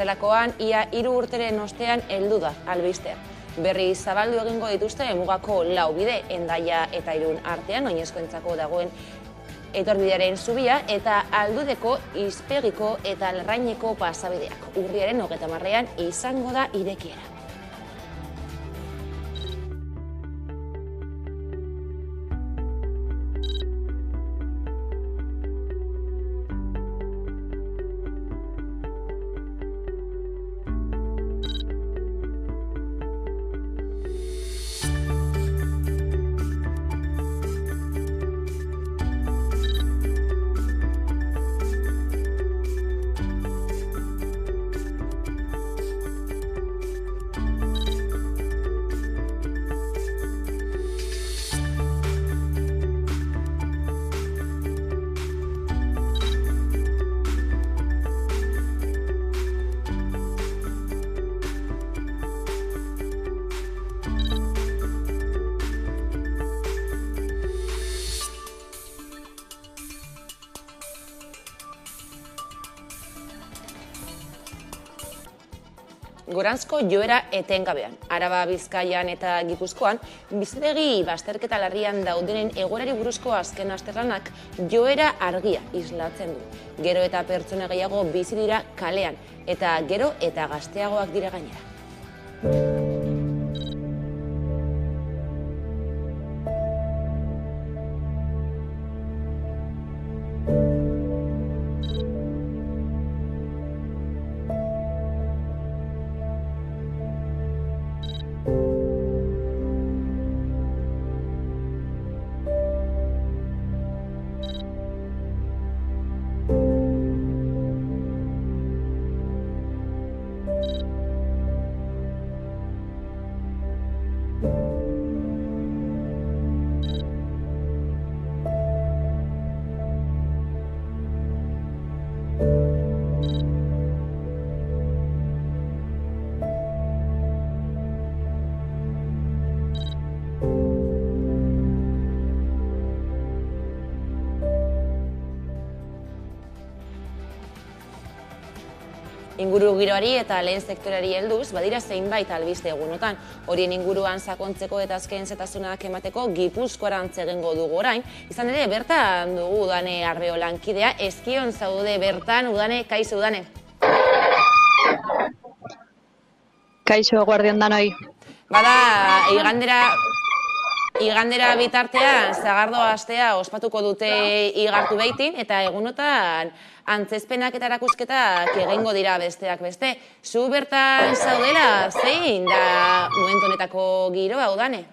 horrelakoan, ia 3 urteren ostean heldu da albistea. Berri zabaldu egingo dituzte mugako 4 bide, Hendaia eta Irun artean, oinezkoentzako dagoen etorbidearen zubia eta Aldudeko, Izpegiko eta Larraineko pasabideak. Urriaren 30ean izango da irekiera. Goranzko joera etengabean. Araba, Bizkaian eta Gipuzkoan, bizitegi bazterketa larrian daudenen egoerari buruzko azken azterlanak joera argia islatzen du. Gero eta pertsona gehiago bizi dira kalean, eta gero eta gazteagoak dira gainera. Inguru giroari eta lehen sektoreari helduz, badira zeinbait albiste egunotan. Horien inguruan sakontzeko eta azken zetasunak emateko Gipuzkoarantz egingo dugu orain. Izan ere, bertan dugu Udane Arbeo lankidea, Ezkion zaude bertan, Udane, kaixo Udane. Kaixo, guardian danoi. Bada, igandera bitartean, Sagardo astea ospatuko dute igartu behitin, eta egunotan antzezpenak eta erakusketak egingo dira besteak beste. Zu bertan zaudela, zein da momentu honetako giroa, Udane?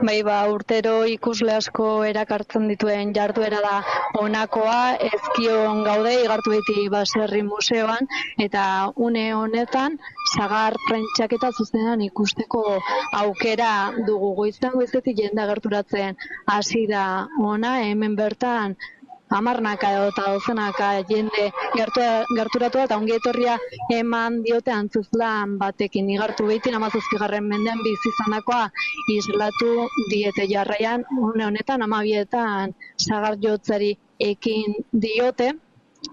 Bai, urtero ikusle asko erakartzen dituen jarduera da honakoa, Ezkion gaude igartu beti baserri museoan, eta une honetan sagar prentxaketa zuzenean ikusteko aukera dugu. Goizetik jende gerturatzen hasi da ona, hemen bertan 10 eta dozenaka jende gerturatu eta ongi etorria eman diote antzezlan batekin. Igartu behitin 17. mendean bizi izandakoa islatu diete, jarraian une honetan 12etan sagar jotzari ekin diote.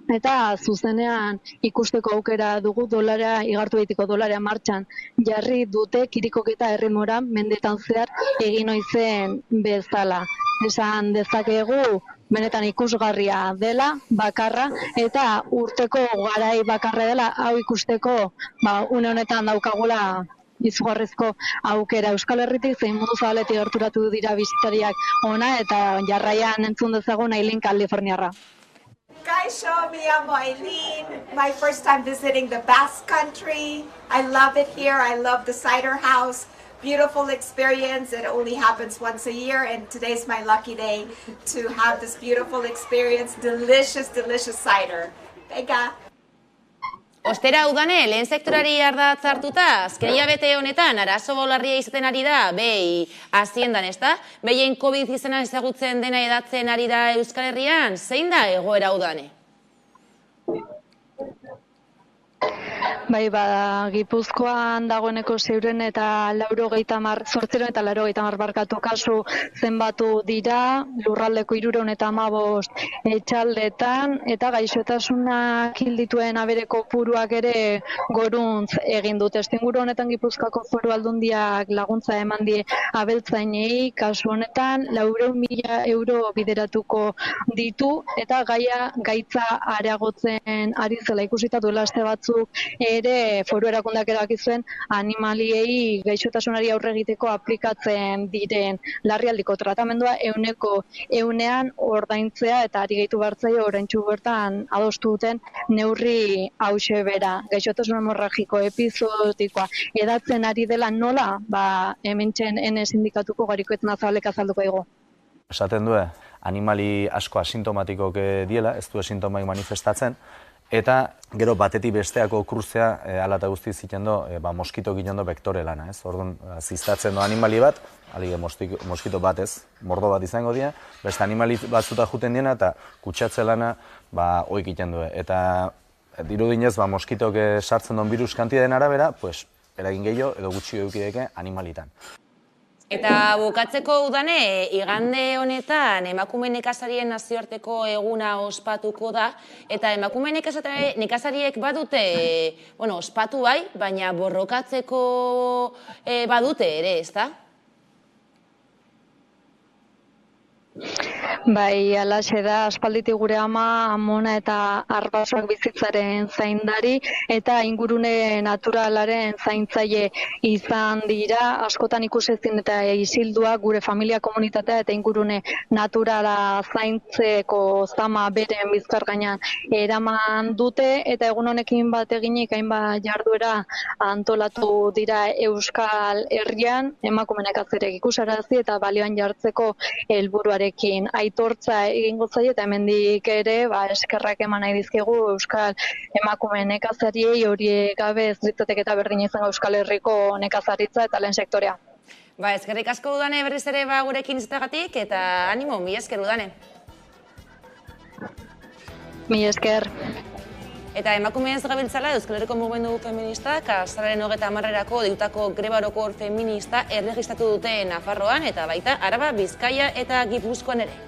Eta zuzenean ikusteko aukera dugu dolara, igartu behitiko dolarea martxan jarri dute kirikoketa erritmora mendetan zehar egin oizen bezala. Esan dezakegu benetan ikusgarria dela, bakarra, eta urteko garai bakarra dela, hau ikusteko une honetan daukagula izugarrizko aukera. Euskal Herritik zein mundu zabaletik gerturatu dira bisitariak ona, eta jarraian entzun dezagun Aileen Kaliforniarra. Kaixo, me llamo Aileen. My first time visiting the Basque Country. I love it here. I love the cider house. Beautiful experience. It only happens once a year, and today's my lucky day to have this beautiful experience. Delicious, delicious cider. Venga. Ostera, Udane, lehen sektorari ardatz hartuta, azken hilabete honetan, arazo larria izaten ari da, haziendan, ezta? Behien COVID izena ezagutzen dena edatzen ari da Euskal Herrian, zein da egoera, Udane? Bai, Gipuzkoan dagoeneko 880 barkatu kasu zenbatu dira, lurraldeko 315 etxaldetan, eta gaixotasunak hil dituen abereko puruak ere goruntz egin dut. Testuinguru honetan Gipuzkoako Foru Aldundiak laguntza eman die abeltzainei, kasu honetan 400.000 euro bideratuko ditu, eta gaitza areagotzen ari zela ikusita duela aste batzuk ere Foru Erakundeak erabaki zuen animaliei gaixotasunari aurre egiteko aplikatzen diren larrialdiko tratamendua 100% ordaintzea, eta ari gehitu bartzaio oraintsu bertan adostu duten neurri hauxe bera. Gaixotasun hemorragiko epizodikoa edatzen ari dela nola, hementxen ene sindikatuko Garikoetxea Zabalek azalduko digu. Esaten du, animali asko asintomatikok diela, ez du sintomaik manifestatzen, eta gero batetik besteako kruzea ala eta guzti ziten do, moskitok ginen do vektore lana, ez? Orduan, ziztatzen do animali bat, alige moskito bat ez, mordo bat izango dira, beste animali batzuta juten diena eta kutsatze lana oik iten du. Eta dirudinez, moskitok sartzen duen virus kantideen arabera, eragin gehiago edo gutxi eukideke animalitan. Eta bukatzeko udane, igande honetan emakume nekazarien nazioarteko eguna ospatuko da, eta emakume nekazariek badute, ospatu bai, baina borrokatzeko badute ere, ezta? Bai, alaxe da, aspalditik gure ama, amona eta arbasoak bizitzaren zaindari, eta ingurune naturalaren zaintzaile izan dira, askotan ikusezin eta isildua gure familia komunitatea eta ingurune naturala zaintzeko zama beren bizkar gainean eraman dute, eta egun honekin bat eginik hainbat jarduera antolatu dira Euskal Herrian, emakume nekazariek ikusarazi eta balioan jartzeko helburuarekin. Aitortza egingo zaio eta hemendik ere eskerrak eman nahi dizkigu Euskal emakume nekazariei, horiek gabe ez litzatek eta berdin izango Euskal Herriko nekazaritza eta lehen sektorea. Eskerrik asko udane berriz ere gurekin izatagatik eta animo, mi esker udane. Mi esker. Eta emakume ez gabiltzala Euskal Herriko mugimendu feministak azaroaren 30erako deitutako greba orokor feminista erregistratu dute Nafarroan eta baita Araba, Bizkaia eta Gipuzkoan ere.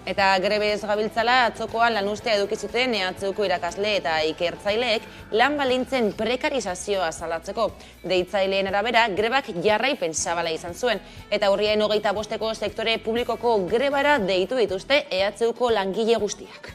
Eta grebez gabiltzala atzokoan lanustea eduki zuten EHUko irakasle eta ikertzaileek lan baldintzen prekarizazioa salatzeko. Deitzaileen arabera, grebak jarraipen zabala izan zuen, eta urriaren 25 sektore publikoko grebara deitu dituzte EHUko langile guztiak.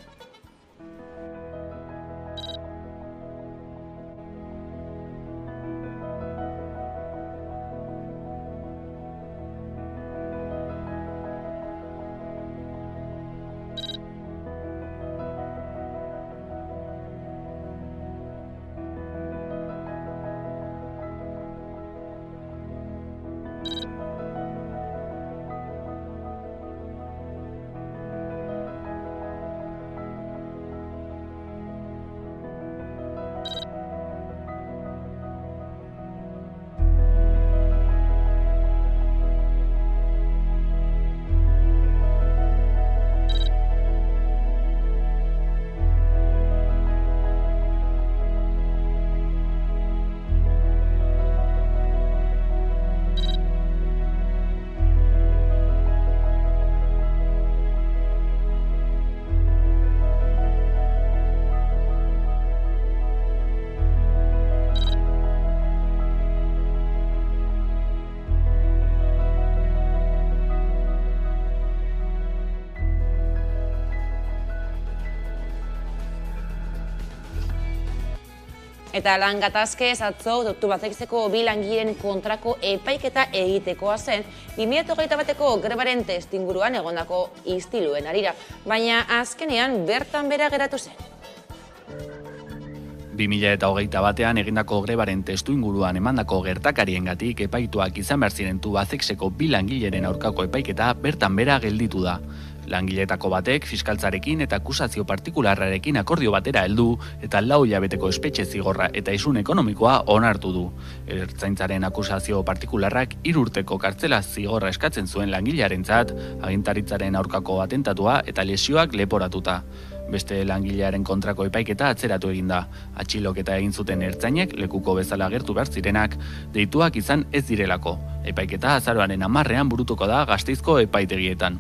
Eta lan gatazkez atzo Tubacexeko bi langileen kontrako epaiketa egitekoa zen 2021 bateko grebaren testuinguruan egondako istiluen harira, baina azkenean bertan bera geratu zen. 2021 batean egindako grebaren testuinguruan emandako gertakariengatik epaituak izan behar ziren Tubacexeko bi langileren aurkako epaiketa bertan bera gelditu da. Langiletako batek fiskaltzarekin eta akusazio partikularrarekin akordio batera heldu eta 4 hilabeteko espetxe zigorra eta isun ekonomikoa onartu du. Ertzaintzaren akusazio partikularrak 3 urteko kartzela zigorra eskatzen zuen langilearentzat, agintaritzaren aurkako atentatua eta lesioak leporatuta. Beste langilearen kontrako epaiketa atzeratu egin da. Atxiloketa egin zuten ertzainek lekuko bezala agertu behar zirenak deituak izan ez direlako. Epaiketa azaroaren 10ean burutuko da Gasteizko epaitegietan.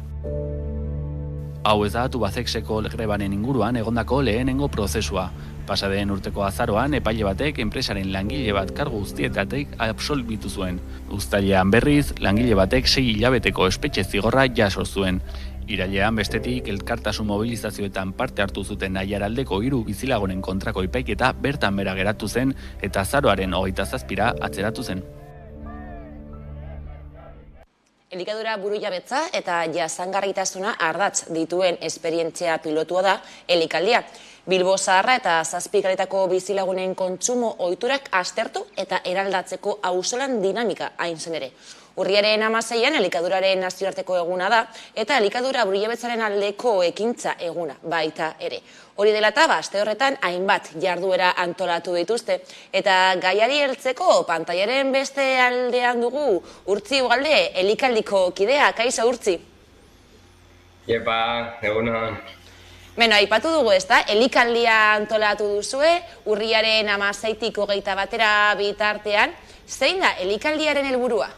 Hau ez da Tubacexeko grebaren inguruan egondako lehenengo prozesua. Pasadeen urteko azaroan epaile batek enpresaren langile bat kargu guztietatik absolbitu zuen. Uztailean berriz, langile batek 6 hilabeteko espetxe zigorra jaso zuen. Irailean bestetik elkartasun mobilizazioetan parte hartu zuten Aiaraldeko 3 bizilagunen kontrako epaiketa bertan bera geratu zen eta azaroaren 27 atzeratu zen. Elikadura burujabetza eta jasangarritasuna ardatz dituen esperientzia pilotua da elikaldia. Bilbo Zaharra eta 7 garetako bizilagunen kontsumo ohiturak aztertu eta eraldatzeko auzolan dinamika hain zen ere. Urriaren 16an elikaduraren nazioarteko eguna da eta elikadura burujabetzaren aldeko ekintza eguna baita ere. Hori dela eta aste horretan hainbat jarduera antolatu dituzte eta gaiari heltzeko pantailaren beste aldean dugu Urtzi Ugalde, elikaldiko kidea. Kaixo Urtzi. Iepa, egunon. Beno, aipatu dugu ezta, elikaldia antolatu duzue, urriaren 16tik 21 batera bitartean, zein da elikaldiaren helburua?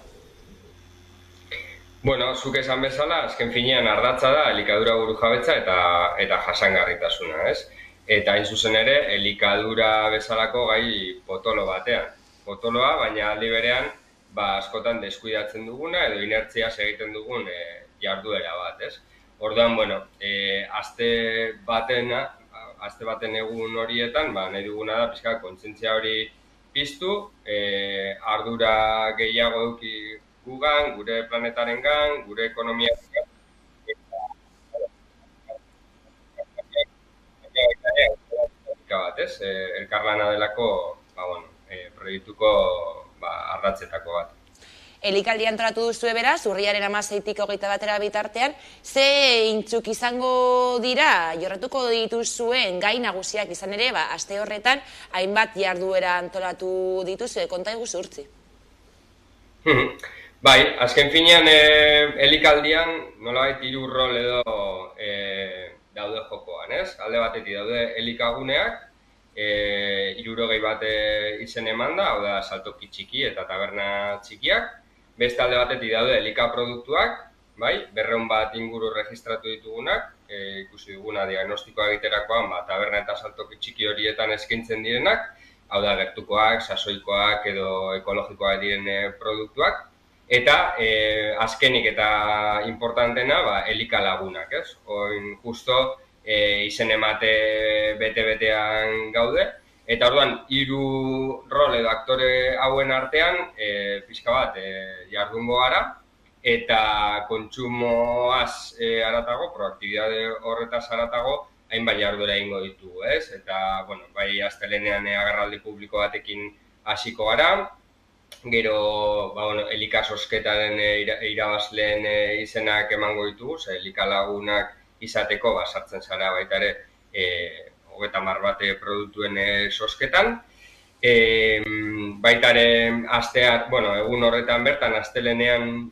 Bueno, zuk esan bezala, azken finean ardatza da elikadura burujabetza eta jasangarritasuna, ez? Eta hain zuzen ere, elikadura bezalako gai potolo batean. Potoloa, baina aldi berean, askotan deskuidatzen duguna edo inertziaz egiten dugun jarduera bat, ez? Orduan, bueno, aste baten egun horietan, nahi duguna da pixka kontzientzia hori piztu, ardura gehiago eduki gugan, gure planetarengan, gure ekonomiarengan. Elkarlana delako, proiektuko ardatzetako bat. Elikaldia antolatu duzue beraz, urriaren 16tik 21 batera bitartean, ze intzuk izango dira, jorratuko dituzuen gai nagusiak izan ere, aste horretan, hainbat jarduera antolatu dituzue, konta iguzu Urtzi. Bai, azken finean elikaldian nolabait 3 rol edo daude jokoan, ez? Alde batetik daude elikaguneak, 60 bat izen eman da, hau da saltoki txiki eta taberna txikiak. Beste alde batetik daude elikaproduktuak, bai, 200 bat inguru registratu ditugunak, ikusi duguna diagnostikoa egiterakoan, taberna eta saltoki txiki horietan eskaintzen direnak, hau da gertukoak, sasoikoak edo ekologikoak diren produktuak. Eta azkenik eta importantena elikalagunak, ez? Oin justo izen emate bete-betean gaude. Eta orduan, 3 rol edo aktore hauen artean pixka bat jardungo gara eta kontsumoaz haratago, proaktibidade horretaz haratago, hainbat jarduera egingo ditugu, ez? Eta, bueno, bai astelehenean agerraldi publiko batekin hasiko gara. Gero, elikazozketaren irabazleen izenak emango ditugu, elikalagunak izateko, sartzen zara baita ere 30 bat produktuen zozketan. Baita ere, egun horretan bertan, astelehenean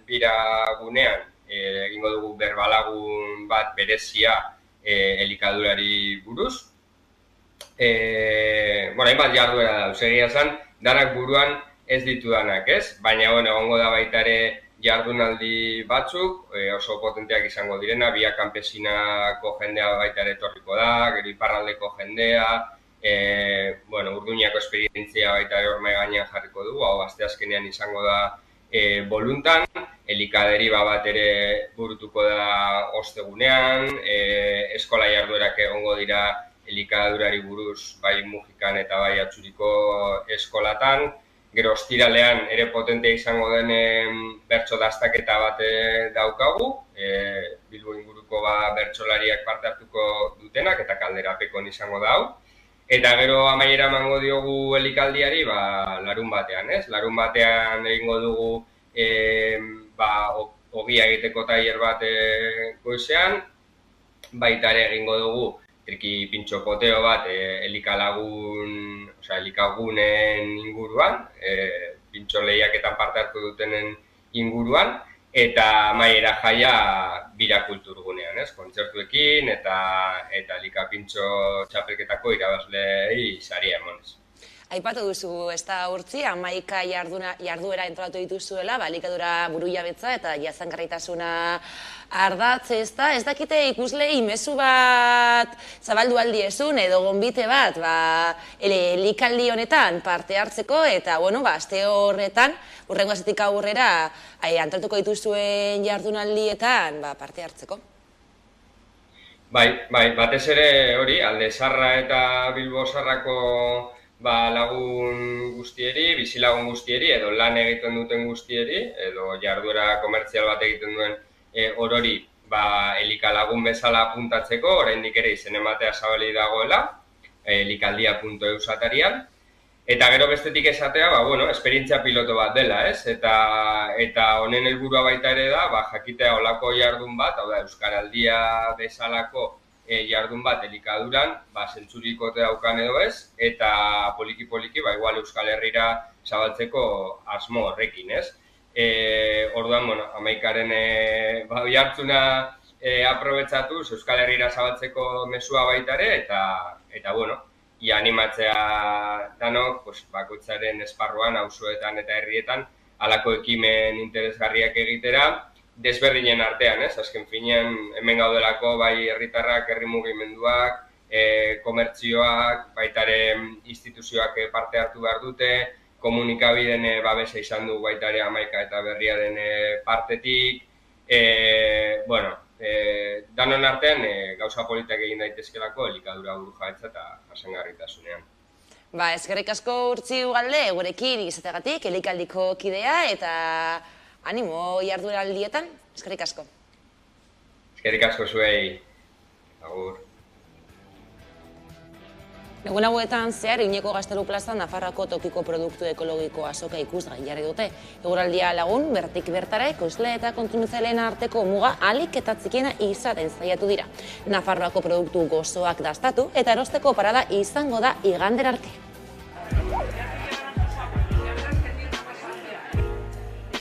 biragunean, egingo dugu berbalagun bat berezia elikadurari buruz. Hainbat jarduera da, egia esan, danak buruan ez ditudanak, ez? Baina, egongo da baita ere jardunaldi batzuk, oso potenteak izango direna, Via Campesinako jendea baita ere etorriko da, gero iparraldeko jendea, Urduñako esperientzia baita ere horme gainean jarriko dugu, hau asteazkenean izango da voluntan, elikaderiba bat ere burutuko da ostegunean, eskola jarduerak egongo dira elikadurari buruz bai Mujikan eta bai Atxuriko eskolatan. Gero ostiralean ere potentea izango den bertso dastaketa bat daukagu, Bilbo inguruko bertsolariak parte hartuko dutenak eta kalderapekon izango da hau. Eta gero amaiera emango diogu elikaldiari larun batean, ez? Larun batean egingo dugu ogia egiteko tailer bat goizean, baita ere egingo dugu triki pintxo poteo bat elikagunen inguruan, pintxo lehiaketan parte hartu dutenen inguruan, eta amaiera jaia bira kulturgunean, ez? Kontzertuekin eta elikapintxo txapelketako irabazleei saria emonez. Aipatu duzu, ez da urtzi, 11 jarduera entolatu dituzuela, elikadura burujabetza eta jasangarritasuna ardatz, ez da? Ez dakite ikuslei mezu bat zabaldu aldiezun edo gonbite bat elikaldi honetan parte hartzeko eta, aste horretan, urrengo astetik aurrera, antolatuko dituzuen jardunaldietan parte hartzeko. Bai, batez ere hori, Alde Zarra eta Bilbo Zarrako lagun guztieri, bizilagun guztieri, edo lan egiten duten guztieri, edo jarduera komertzial bat egiten duen orori elikalagun bezala apuntatzeko, oraindik ere izen ematea zabali dagoela, elikaldia.eus atarian. Eta gero bestetik esatea, esperientzia piloto bat dela, ez? Eta honen helburua baita ere da, jakitea olako jardun bat, hau da, Euskaraldia bezalako jardun bat elikaduran, zentzuriko daukan edo ez, eta poliki-poliki, igual Euskal Herrira zabaltzeko asmo horrekin, ez? Orduan, 11aren jartzuna aprobetsatuz Euskal Herrira zabaltzeko mesua baita ere, eta ia animatzea danok, bakoitzaren esparruan, auzoetan eta herrietan, halako ekimen interesgarriak egitera, desberdinen artean, ez? Azken finean, hemen gaudelako, bai herritarrak, herri mugimenduak, komertzioak, baita ere instituzioak parte hartu behar dute, komunikabideen babesa izan du baita ere 11 eta berriaren partetik, danon artean gauza politak egin daitezkelako elikadura burujabetza eta jasangarritasunean. Eskerrik asko Urtzi Ugalde, gurekin izateagatik, elikaldiko kidea eta animo jardunaldietan, eskerrik asko. Eskerrik asko zuei, agur. Egun hauetan zehar, Iñeko Gaztelu plazan Nafarroako tokiko produktu ekologiko azoka ikusgai jarri dute. Eguraldia lagun, bertik bertara, ekoizle eta kontsumitzaileen arteko muga ahalik eta txikiena izaten saiatu dira. Nafarroako produktu gozoak dastatu eta erosteko parada izango da igander arte.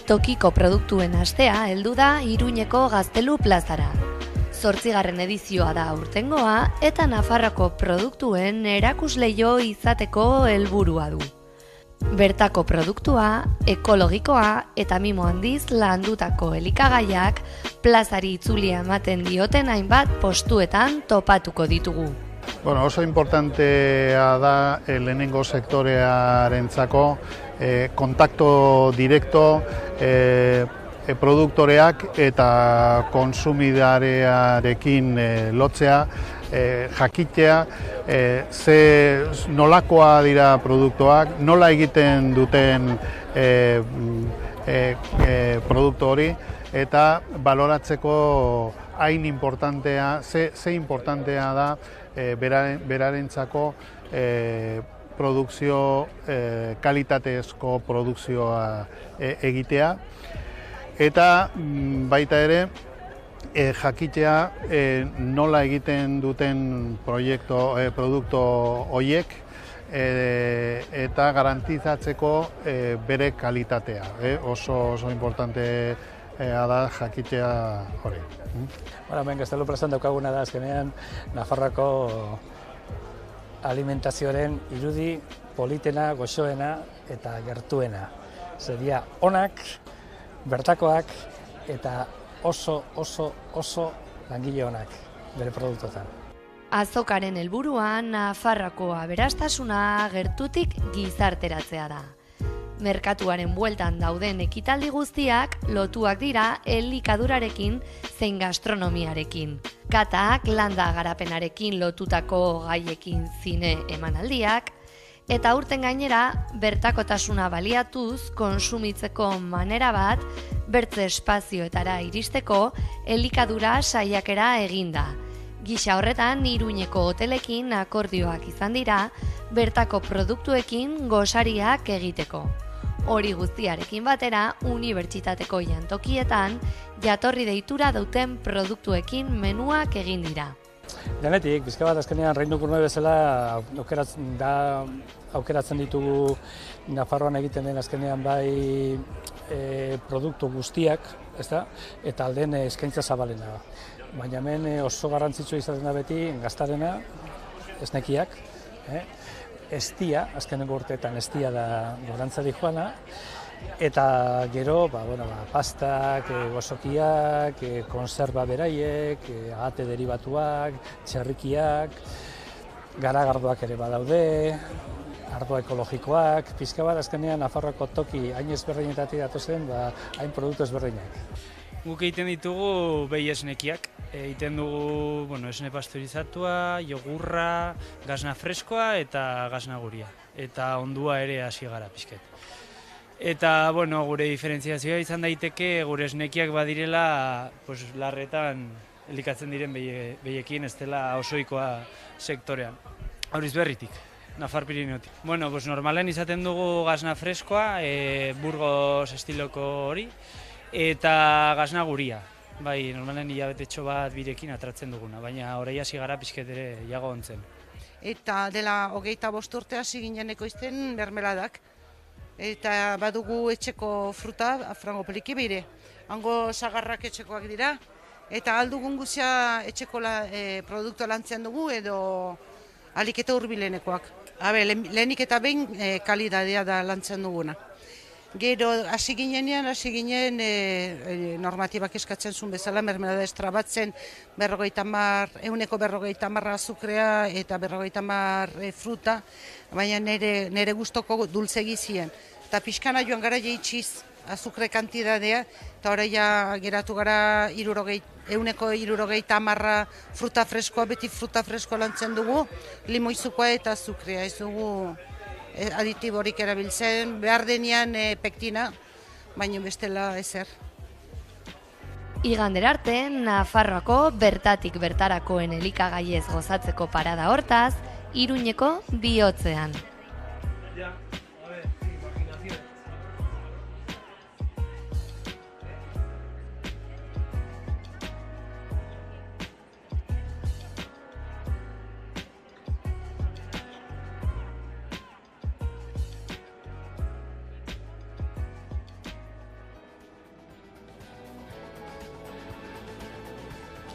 Tokiko produktuen astea heldu da Iruñeko Gaztelu plazara. 8. edizioa da aurtengoa eta Nafarroako produktuen erakusleio izateko helburua du. Bertako produktua, ekologikoa eta mimo handiz landutako elikagaiak plazari itzulia ematen dioten hainbat postuetan topatuko ditugu. Oso importantea da lehenengo sektorearentzako kontakto direkto produktoreak eta konsumidarearekin lotzea, jakitea, nolakoa dira produktuak, nola egiten duten produktu hori, eta baloratzeko hain importantea, ze importantea da berarentzako produkzio, kalitatezko produkzioa egitea. Eta baita ere, jakitea nola egiten duten produktu horiek eta garantizatzeko bere kalitatea. Oso importante da jakitea hori. Hemen Gaztelu plazan daukaguna da azkenean Nafarroako alimentazioaren irudi politena, goxoena eta gertuena. Seria onak, bertakoak eta oso langile onak bere produktotan. Azokaren helburua Nafarroako aberastasuna gertutik gizarteratzea da. Merkatuaren bueltan dauden ekitaldi guztiak lotuak dira elikadurarekin zein gastronomiarekin. Katak, landa garapenarekin lotutako gaiekin zine emanaldiak, eta aurten gainera, bertakotasuna baliatuz konsumitzeko manera bat, bertze espazioetara iristeko elikadura saiakera eginda. Gisa horretan, Iruñeko hotelekin akordioak izan dira, bertako produktuekin gosariak egiteko. Hori guztiarekin batera, unibertsitateko jantokietan, jatorri deitura duten produktuekin menuak egin dira. Denetik, pixka bat azkenean Reino Gourmet bezala aukeratzen ditugu Nafarroan egiten den azkenean bai produktu guztiak, eta alden eskaintza zabalena. Baina hemen oso garrantzitsua izaten da beti gaztarena, esnekiak, estia, azkenengo urteetan estia da gorantzari joana, eta gero, pastak, gozokiak, konserba beraiek, agate derivatuak, txerrikiak, garagardoak ere badaude, ardoa ekologikoak, pixka bat azkenean Nafarroako toki hain ezberdinetatik datozen, hain produktu ezberdinak. Guk egiten ditugu behi esnekiak, egiten dugu esne pasteurizatua, jogurra, gasna freskoa eta gasna guria. Eta ondua ere hasi gara pixket. Eta gure diferentziazioa izan daiteke gure esnekiak badirela larretan elikatzen diren behiekin, ez dela osoikoa sektorean. Horiz berritik, Nafar Piriniotik. Normalen izaten dugu gasna freskoa, Burgos estiloko hori, eta gasna guria. Bai, normalen hilabetetxo bat birekin atratzen duguna, baina orain hasi gara pixket ere jago ontzen. Eta dela 25 urte hasi ginen ekoizten mermeladak. Eta badugu etxeko fruta, frango peliki beire. Hango sagarrak etxekoak dira. Eta aldugun guzia etxeko produktu lantzean dugu edo aliketa hurbilenekoak. Lehenik eta behin kalidadea da lantzean duguna. Gero hasi ginen normatibak eskatzen zuen bezala mermelada estrabatzen 150 azukrea eta 50 fruta, baina nire gustoko dulzegi ziren. Eta pixkana joan gara jeitxiz azukre kantidadea, eta orain geratu gara 150 fruta freskoa, beti fruta freskoa lantzen dugu, limoizukoa eta azukrea, ez dugu aditiborik erabiltzen, behar denean pektina, baina bestela ezer. Igandera arte, Nafarroako bertatik bertarakoen elikagaiez gozatzeko parada hortaz, Iruñeko bihotzean.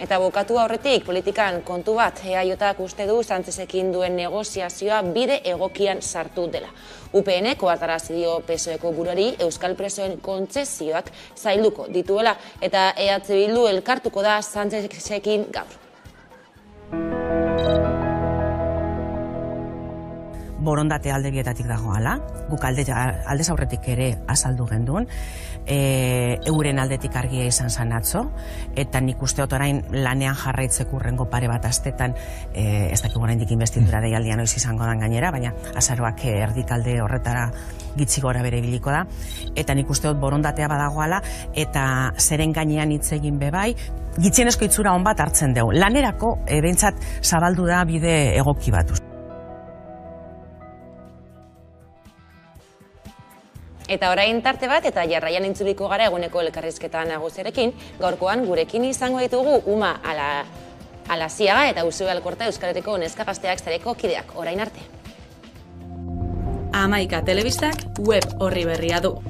Eta bukatu aurretik, politikan kontu bat, EAJak uste du Sánchezekin duen negoziazioa bide egokian sartu dela. UPNek ohartarazi dio PSOEko buruari euskal presoen kontzezioak zailduko dituela, eta EH Bildu elkartuko da Sánchezekin gaur. Borondate alde bietatik dagoala, guk aldez aurretik ere azaldu genduen, euren aldetik argia izan zan atzo, eta nik uste orain lanean jarraitzeko urrengo pare bat astetan, ez dakik oraindik investidura deialdian noiz izango dan gainera, baina azaroak erdikalde horretara gitzi gora bere biliko da, eta nik uste borondatea badagoala, eta zeren gainean hitz egin bebai, gitzienezko itzura hon bat hartzen dugu. Lanerako, behintzat zabaldu da bide egoki bat. Eta orain tarte bat eta jarraian intzuliko gara eguneko elkarrizketa nagusiarekin, gaurkoan gurekin izango ditugu Uma Alaziaga eta Usue Alkorta Euskal Herriko neska gazteak zareko kideak, orain arte. Hamaika telebistak web horri berria du.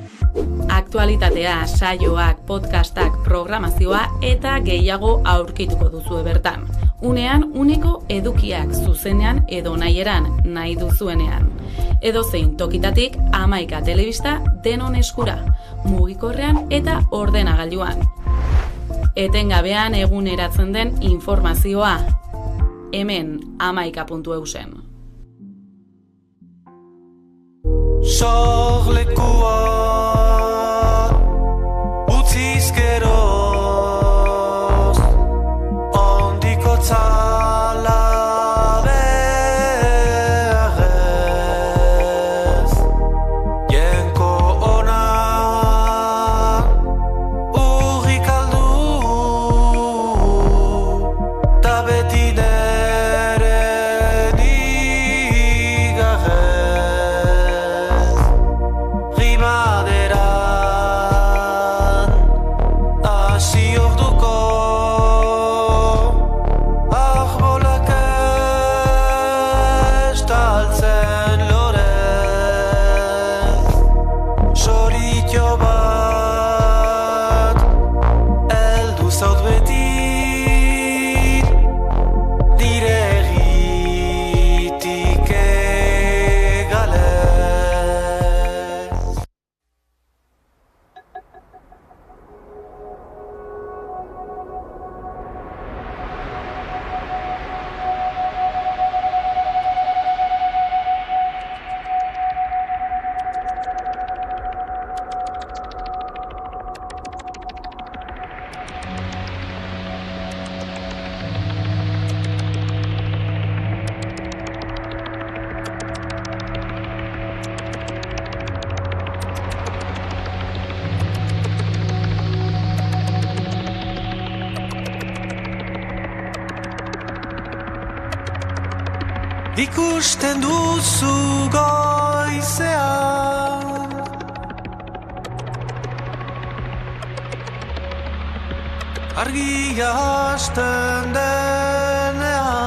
Aktualitatea, saioak, podcastak, programazioa eta gehiago aurkituko duzue bertan. Unean, uneko edukiak zuzenean edo nahieran nahi duzuenean. Edo zein tokitatik Hamaika telebista denon eskura, mugikorrean eta ordenagailuan. Etengabean eguneratzen den informazioa. Hemen hamaika.eusen. sorlekua utziz geroz ondiko tzala beharrez jenko ona urrik aldu ta beti nere nigarrez primaderan hasi orduko arbolak estaltzen lorez soritxo bat heldu zaut beti nire egitik egalez. Ikusten duzu goizean argia hasten denean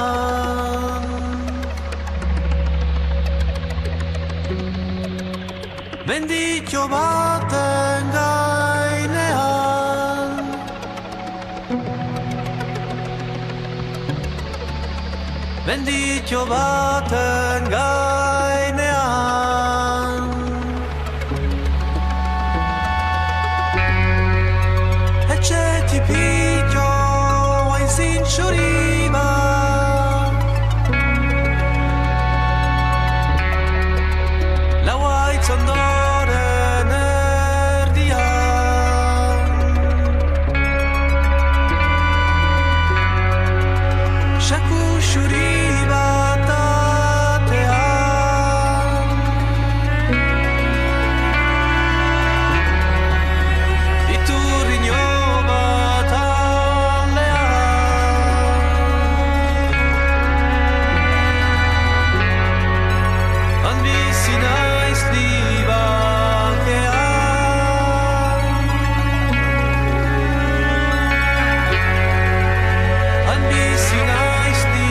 menditxo baten gainean menditxo baten gainean etxe tipitxo hain zintxuri bat lau haitz ondoren erdian saku xuri Bizi naiz ni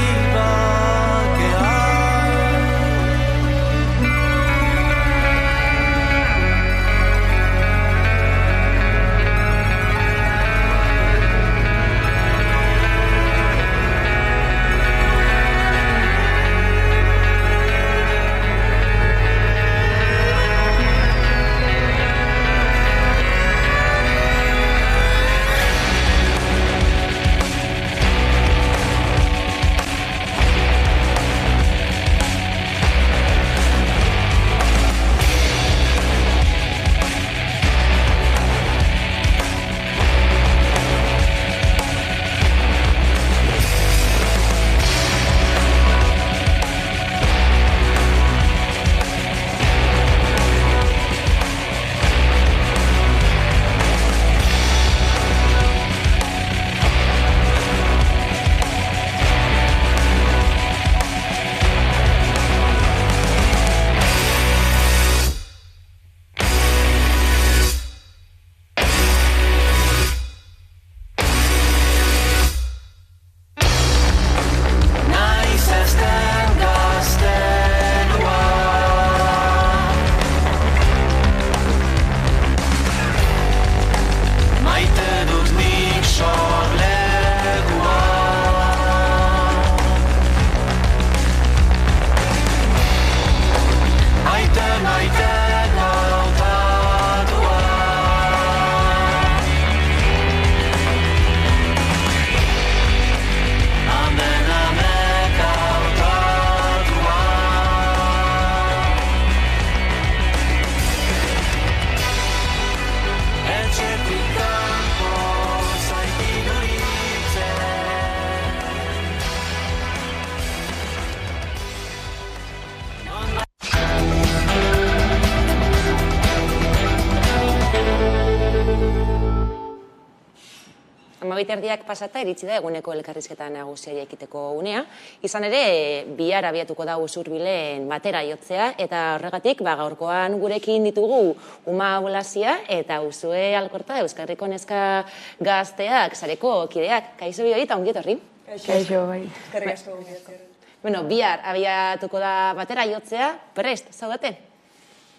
12:30 pasata iritsi da eguneko elkarrizketa nagusia ekiteko unea. Izan ere, bihar abiatuko da Usurbilen batera jotzea, eta horregatik gaurkoan gurekin ditugu Uma Olasia eta Usue Alkorta, Euskal Herriko Neska Gazteak sareko kideak. Kaixo bioi eta ongi etorri. Kaixo, bai. Eskerrik asko ongi etorri. Bueno, bihar abiatuko da batera jotzea, prest, zaudete?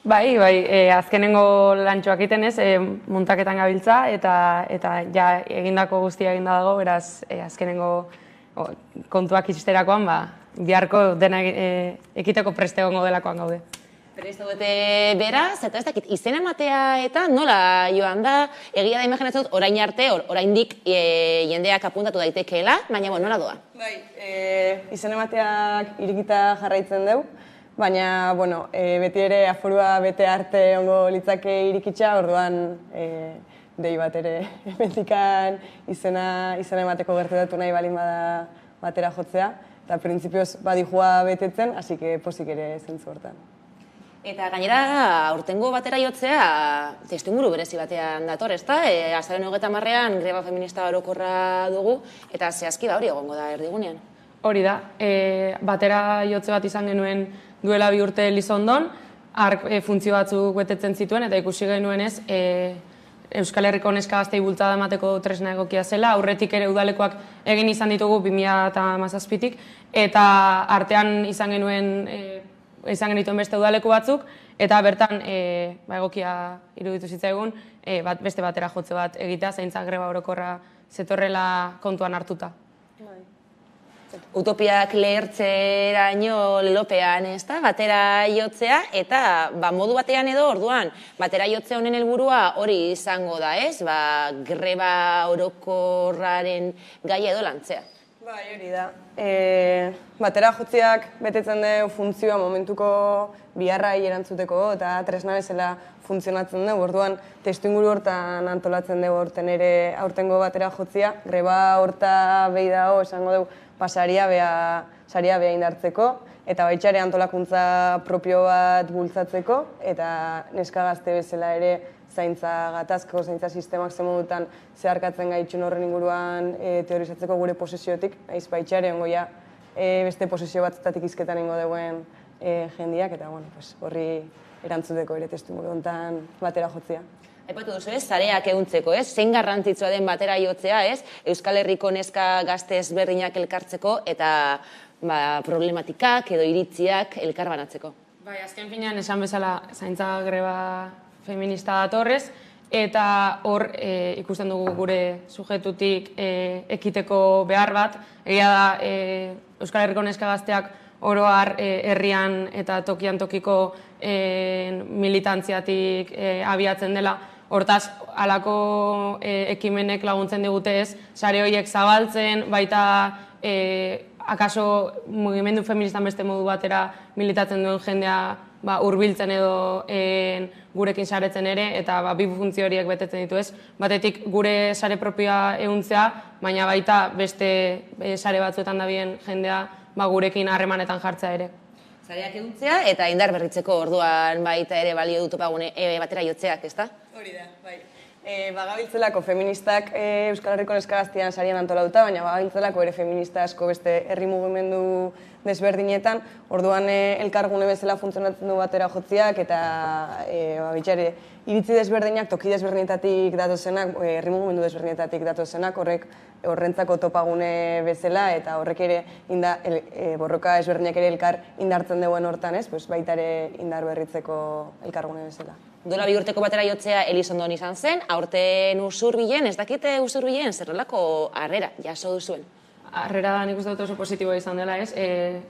Bai, azkenengo lantxoak egiten ez, muntaketan gabiltza, eta ja egindako guztia eginda dago, beraz, azkenengo kontuak itxisterakoan, biharko dena ekiteko preste egongo delakoan gaude. Prest zaudete beraz, eta ez dakit, izen ematea eta nola joan da, egia da imaginatzen dut, orain arte, oraindik jendeak apuntatu daitekeela, baina nola doa? Bai, izen emateak irikita jarraitzen dugu, baina, beti ere aforua bete arte ongo litzake irikitza, orduan dei bat ere emetikan izena emateko gertatu nahi balin bada batera jotzea, eta printzipioz badijua betetzen, hasi que pozik ere zentzu hortan. Eta gainera, aurtengo batera jotzea, testuinguru berezi batean dator, ezta? Azaroaren 30ean greba feminista orokorra dugu, eta zehazki hori egongo da erdigunean. Hori da, batera jotze bat izan genuen duela 2 urte Elizondon, funtzio batzuk betetzen zituen, eta ikusi genuen ez, Euskal Herriko Neska Gaztei bultzada emateko tresna egokia zela, aurretik ere udalekoak egin izan ditugu 2017tik, eta artean izan genituen beste udaleku batzuk, eta bertan egokia iruditu zitzaigun beste batera jotze bat egitea, zaintza greba orokorra zetorrela kontuan hartuta. Utopiak lehertzeraino lelopean, ez da, batera jotzea, eta modu batean edo orduan, batera jotze honen helburua hori izango da, ez? Greba orokorraren gaia edo lantzea. Bai, hori da. Batera jotzeak betetzen du funtzioa momentuko biharrai erantzuteko eta tresna bezala funtzionatzen du. Orduan, testuinguru hortan antolatzen dugu aurtengo batera jotzea. Greba horta behi dago, esango dugu, saria beha indartzeko, eta baitxare antolakuntza propio bat bultzatzeko, eta neska gazte bezala ere zaintza gatazko, zaintza sistemak zemodutan zeharkatzen gaitxun horren inguruan teorizatzeko gure posesiotik, aiz baitxare ongoia beste posesio batzetatik izketan ingo duen jendiak, eta horri erantzuteko ere testuinguru hontan batera jotzea. Aipatu duzu ez, zareak ehuntzeko, ez? Zein garrantzitsua den batera jotzea, ez? Euskal Herriko neska gazte ezberdinak elkartzeko eta problematikak edo iritziak elkarbanatzeko. Bai, azken finean esan bezala zaintza greba feminista datorrez, eta hor ikusten dugu gure sujetutik ekiteko behar bat. Egia da Euskal Herriko neska gazteak oro har herrian eta tokian tokiko militantziatik abiatzen dela. Hortaz, halako ekimenek laguntzen digute ez, sare horiek zabaltzen, baita akaso mugimendu feministan beste modu batera militatzen duen jendea hurbiltzen edo gurekin saretzen ere, eta bi funtzio horiek betetzen ditu ez. Batetik gure sare propioa ehuntzea, baina baita beste sare batzuetan dabien jendea gurekin harremanetan jartzea ere. Zareak ehuntzea eta indar berritzeko orduan baita ere balio dut batera jotzeak, ezta? Hori da, bai. Bagabiltzelako feministak Euskal Herriko Neska Gaztean sarian antolatuta, baina bagabiltzelako ere feminista asko beste herri mugimendu desberdinetan, orduan elkargune bezala funtzionatzen du batera jotziak, eta bitxare, iritzi desberdinak, toki desberdinetatik datozenak, herri mugimendu desberdinetatik datozenak, horrentzako topagune bezala, eta horrek ere borroka ezberdinak ere elkar indartzen duen hortan ez, baita ere indar berritzeko elkargune bezala. Dola 2 urteko batera jotzea Elizondon izan zen, aurten Usurbilen, ez dakite Usurbilen zerrelako harrera jaso duzuen? Harrera nik uste dut oso positiboa izan dela ez,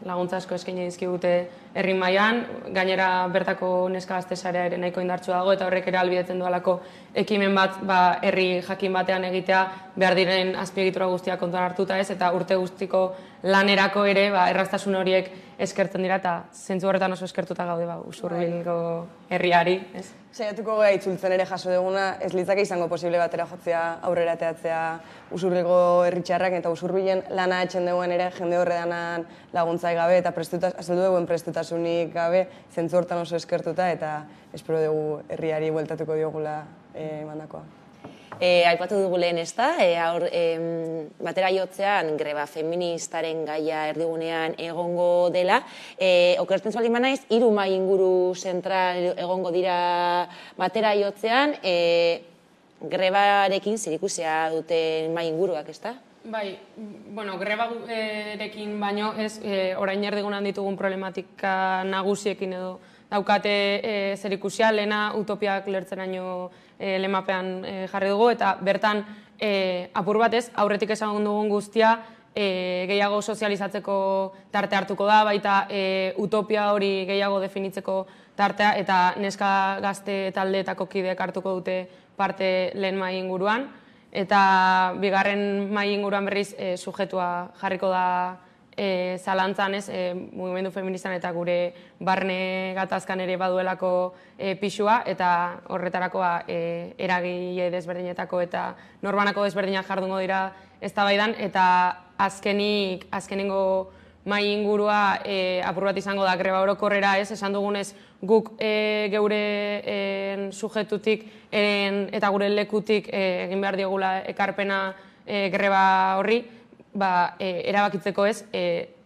laguntza asko eskaini dizkigute herri mailan, gainera bertako neska gazte sarea ere nahiko indartsua dago, eta horrek ere ahalbidetzen duelako ekimen bat herri jakin batean egitea behar diren azpiegitura guztiak kontuan hartuta ez, eta urte guztiko lanerako ere erraztasun horiek eskertzen dira, eta zentzu horretan oso eskertuta gaude Usurbilgo herriari. Saiatuko gara itzultzen ere jaso duguna, ez litzake izango posible batera jotzea aurrera teatzea Usurbilgo herritxarrak, eta Usurbilen lana etxen duen ere jende horredanan laguntzai gabe, eta azaldu duen prestutasunik gabe, zentzu hortan oso eskertuta, eta espero dugu herriari bueltatuko diogula emandakoa. Aipatu dugu lehen ez da, batera jotzean greba feministaren gaia erdigunean egongo dela. Okertzen zualin banaiz, 3 mahai inguru zentral egongo dira batera jotzean, grebarekin zerikusia duten mahai inguruak, ez da? Bai, bueno, grebarekin baino ez, orain erdigunean ditugun problematika nagusiekin edo daukate zerikusia, lehena utopiak lertzeraino lemapean jarri dugu, eta bertan apur batez, aurretik esan dugun guztia, gehiago sozializatzeko tarte hartuko da, baita utopia hori gehiago definitzeko tartea, eta neska gazte taldeetako kideek hartuko dute parte lehen mahai inguruan, eta bigarren mahai inguruan berriz sujetua jarriko da zalantzan ez, mugimendu feministan eta gure barne gatazkan ere baduelako pixua, eta horretarako eragile desberdinetako eta norbanako desberdinak jardungo dira eztabaidan, eta azkenengo mahai ingurua apur bat izango da greba orokorrera ez, esan dugunez guk geure sujetutik eta gure lekutik egin behar diogula ekarpena greba horri, erabakitzeko ez,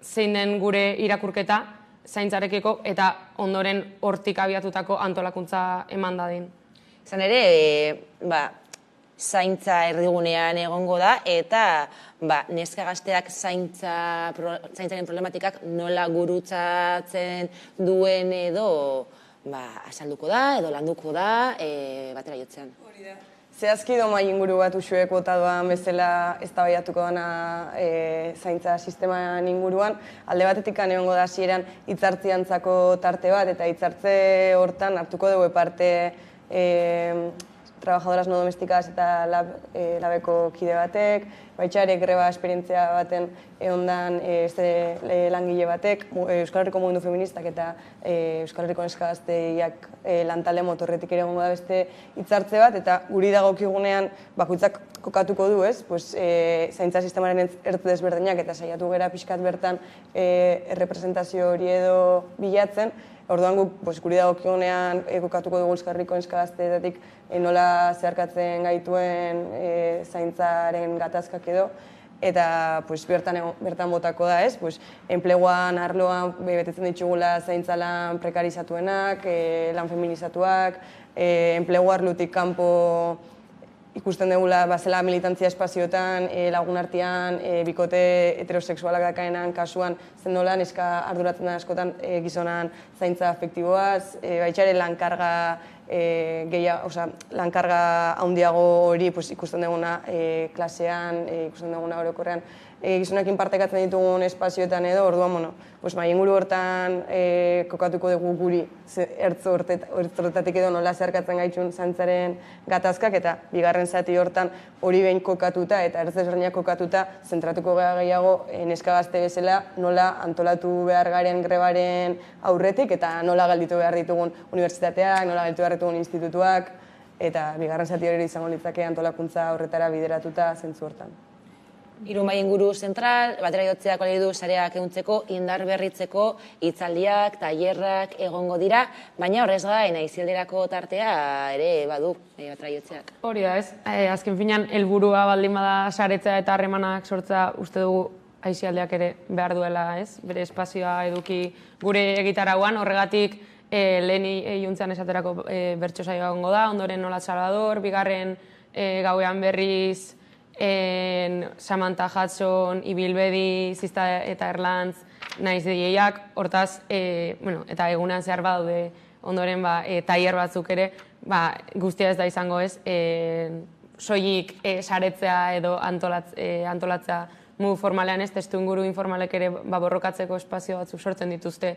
zein den gure irakurketa zaintzarekiko eta ondoren hortik abiatutako antolakuntza eman dadin. Izan ere, zaintza erdigunean egongo da, eta neska gazteak zaintzaren problematikak nola gurutzatzen duen edo azalduko da, edo landuko da, batera jotzean. Zehazki mahai inguru bat usuek bota doan bezala eztabaidatuko dana zaintza sisteman inguruan. Alde batetik egongo da hasieran hitzartziantzako tarte bat, eta hitzartze hortan hartuko dugu parte trabajadoras no domesticadas eta labeko kide batek, baitxare greba esperientzia baten egondan langile batek, Euskal Herriko mugimendu feministak eta Euskal Herriko neska gazteiak lantalde motorretik ere egongo da beste hitzartze bat, eta guri dagokigunean bakoitzak kokatuko du, ez? Zaintza sistemaren ertz desberdinak eta saiatu gera pixkat bertan errepresentazio hori edo bilatzen. Orduan guk guri dagokigunean kokatuko dugu Euskal Herriko neska gazteetatik nola zeharkatzen gaituen zaintzaren gatazkak edo, eta bertan botako da, ez? Enpleguan, arloan, betetzen ditugula zaintza lan prekarizatuenak, lan feminizatuak, enplegu arlutik kanpo ikusten dugula bazela militantzia espazioetan, lagun artean, bikote heterosexualak dakaenan kasuan zen nola, neska arduratzen da askotan gizonan zaintza afektiboaz, baitxare lankarga handiago hori ikusten duguna klasean, ikusten duguna orokorrean, gizonakin partekatzen ditugun espazioetan edo, orduan, mahai inguru hortan kokatuko dugu guri ertz horretatik edo nola zeharkatzen gaitun zaintzaren gatazkak, eta bigarren zati hortan hori behin kokatuta eta ertz desberdinak kokatuta zentratuko gehiago neska gazte bezala nola antolatu behar garen grebaren aurretik eta nola galditu behar ditugun unibertsitateak, nola galditu behar ditugun institutuak, eta bigarren zati hori izango litzake antolakuntza horretara bideratuta zentzu hortan. 3 mahai inguru zentral, batera jotzeak hori du sareak ehuntzeko, indar berritzeko, hitzaldiak, tailerrak egongo dira, baina horrez gain aisialdirako tartea ere badu batera jotzeak. Hori da ez, azken finean helburua baldin bada saretzea eta harremanak sortzea uste dugu aisialdiak ere behar duela ez, bere espazioa eduki gure egitarauan, horregatik lehen iuntzean esaterako bertso saioa egongo da, ondoren Nola Salvador, bigarren gauean berriz Samantha Hudson, Ibilbedi, Zizta eta Erlantz, naiz DJak, hortaz, eta egunean zehar badaude ondoren tailer batzuk ere, guztia ez da izango ez, soilik saretzea edo antolatzea modu formalean ez, testuinguru informalek ere borrokatzeko espazio batzuk sortzen dituzte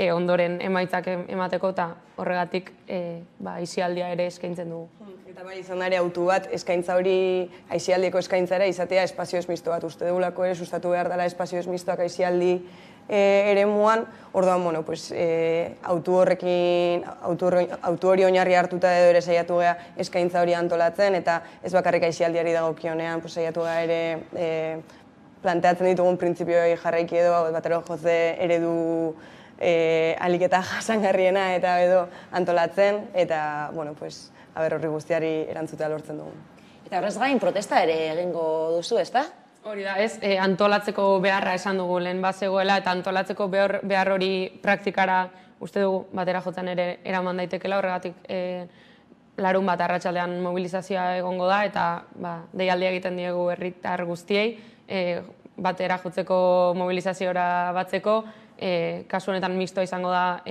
ondoren emaitzak emateko, eta horregatik aisialdia ere eskaintzen dugu. Eta izan ere autu bat, eskaintza hori aisialdiko eskaintzara izatea espazio esmisto bat. Uste dugulako ere sustatu behar dela espazio esmistoak aisialdi ere muan, orduan, autu hori oinarri hartuta edo ere saiatu geha eskaintza hori antolatzen, eta ez bakarrik aisialdiari dagokionean saiatu geha ere planteatzen ditugun printzipioei jarraiki edo batero jose eredu aliketa jasangarriena eta edo antolatzen, eta horri guztiari erantzutea lortzen dugu. Eta horrez gain protesta ere egingo duzu, ezta? Hori da, ez, antolatzeko beharra esan dugu lehen bazegoela, eta antolatzeko behar hori praktikara uste dugu batera jotzen ere eraman daitekela, horregatik larun bat arratsaldean mobilizazioa egongo da, eta deialdia egiten diegu herritar guztiei, batera jotzeko mobilizazioa batzeko, kasu honetan mistoa izango da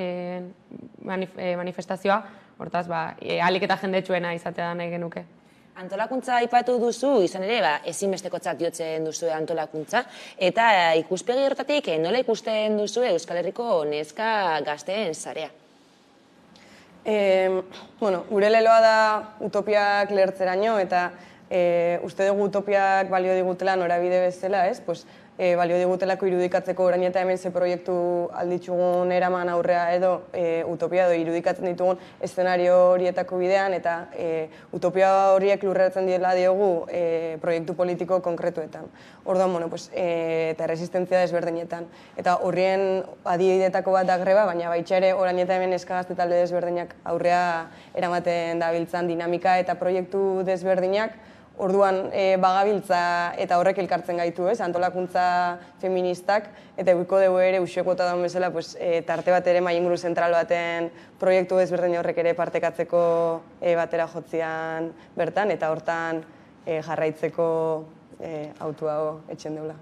manifestazioa, hortaz, ahalik eta jendetsuena izatea nahi genuke. Antolakuntza aipatu duzu, izan ere, ezinbestekotzat jotzen duzu antolakuntza, eta ikuspegi horretatik nola ikusten duzu Euskal Herriko neska gazteen sarea? Gure leloa da utopiak lehertzeraino, eta uste dugu utopiak balio digutela norabide bezala, ez? Balio digutelako irudikatzeko orain eta hemen ze proiektu alditzugun eraman aurrea edo utopia edo irudikatzen ditugun eszenario horietako bidean, eta utopia horiek lurratzen diogu proiektu politiko konkretuetan. Orduan, eta resistentzia desberdinetan. Eta horrien adibidetako bat da greba, baina baitxa ere orain eta hemen eskagazte talde desberdinak aurrea eramaten dabiltzan dinamika eta proiektu desberdinak. Orduan bagabiltza eta horrek elkartzen gaitu, antolakuntza feministak, eta eguiko dugu ere usiokota daun bezala tarte bat ere mahai inguru zentral baten proiektu ezberdin horrek ere partekatzeko batera jotzian bertan, eta hortan jarraitzeko autua etxen deula.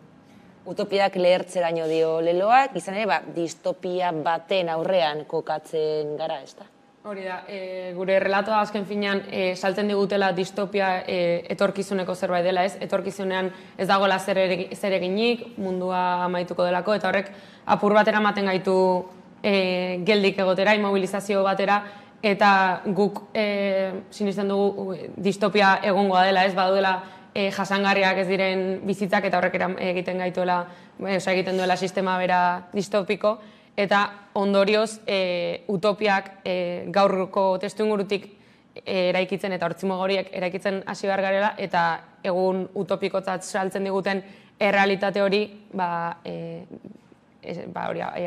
Utopiak lehertzeraino dio leloak, izan ere distopia baten aurrean kokatzen gara, ez da? Hori da, gure relatoa azken finean saltzen digutela distopia etorkizuneko zerbait dela, ez? Etorkizunean ez dagoela zer eginik, mundua amaituko delako, eta horrek apur batera ematen gaitu geldik egotera, immobilizazio batera, eta guk sinisten dugu distopia egongoa dela, ez? Baduela jasangarriak ez diren bizitzak, eta horrek egiten gaituela, egiten duela sistema bera distopiko, eta ondorioz utopiak gaurko testuingurutik eraikitzen eta hortzimo horiek eraikitzen hasi behar garela, eta egun utopikotzat saltzen diguten errealitate hori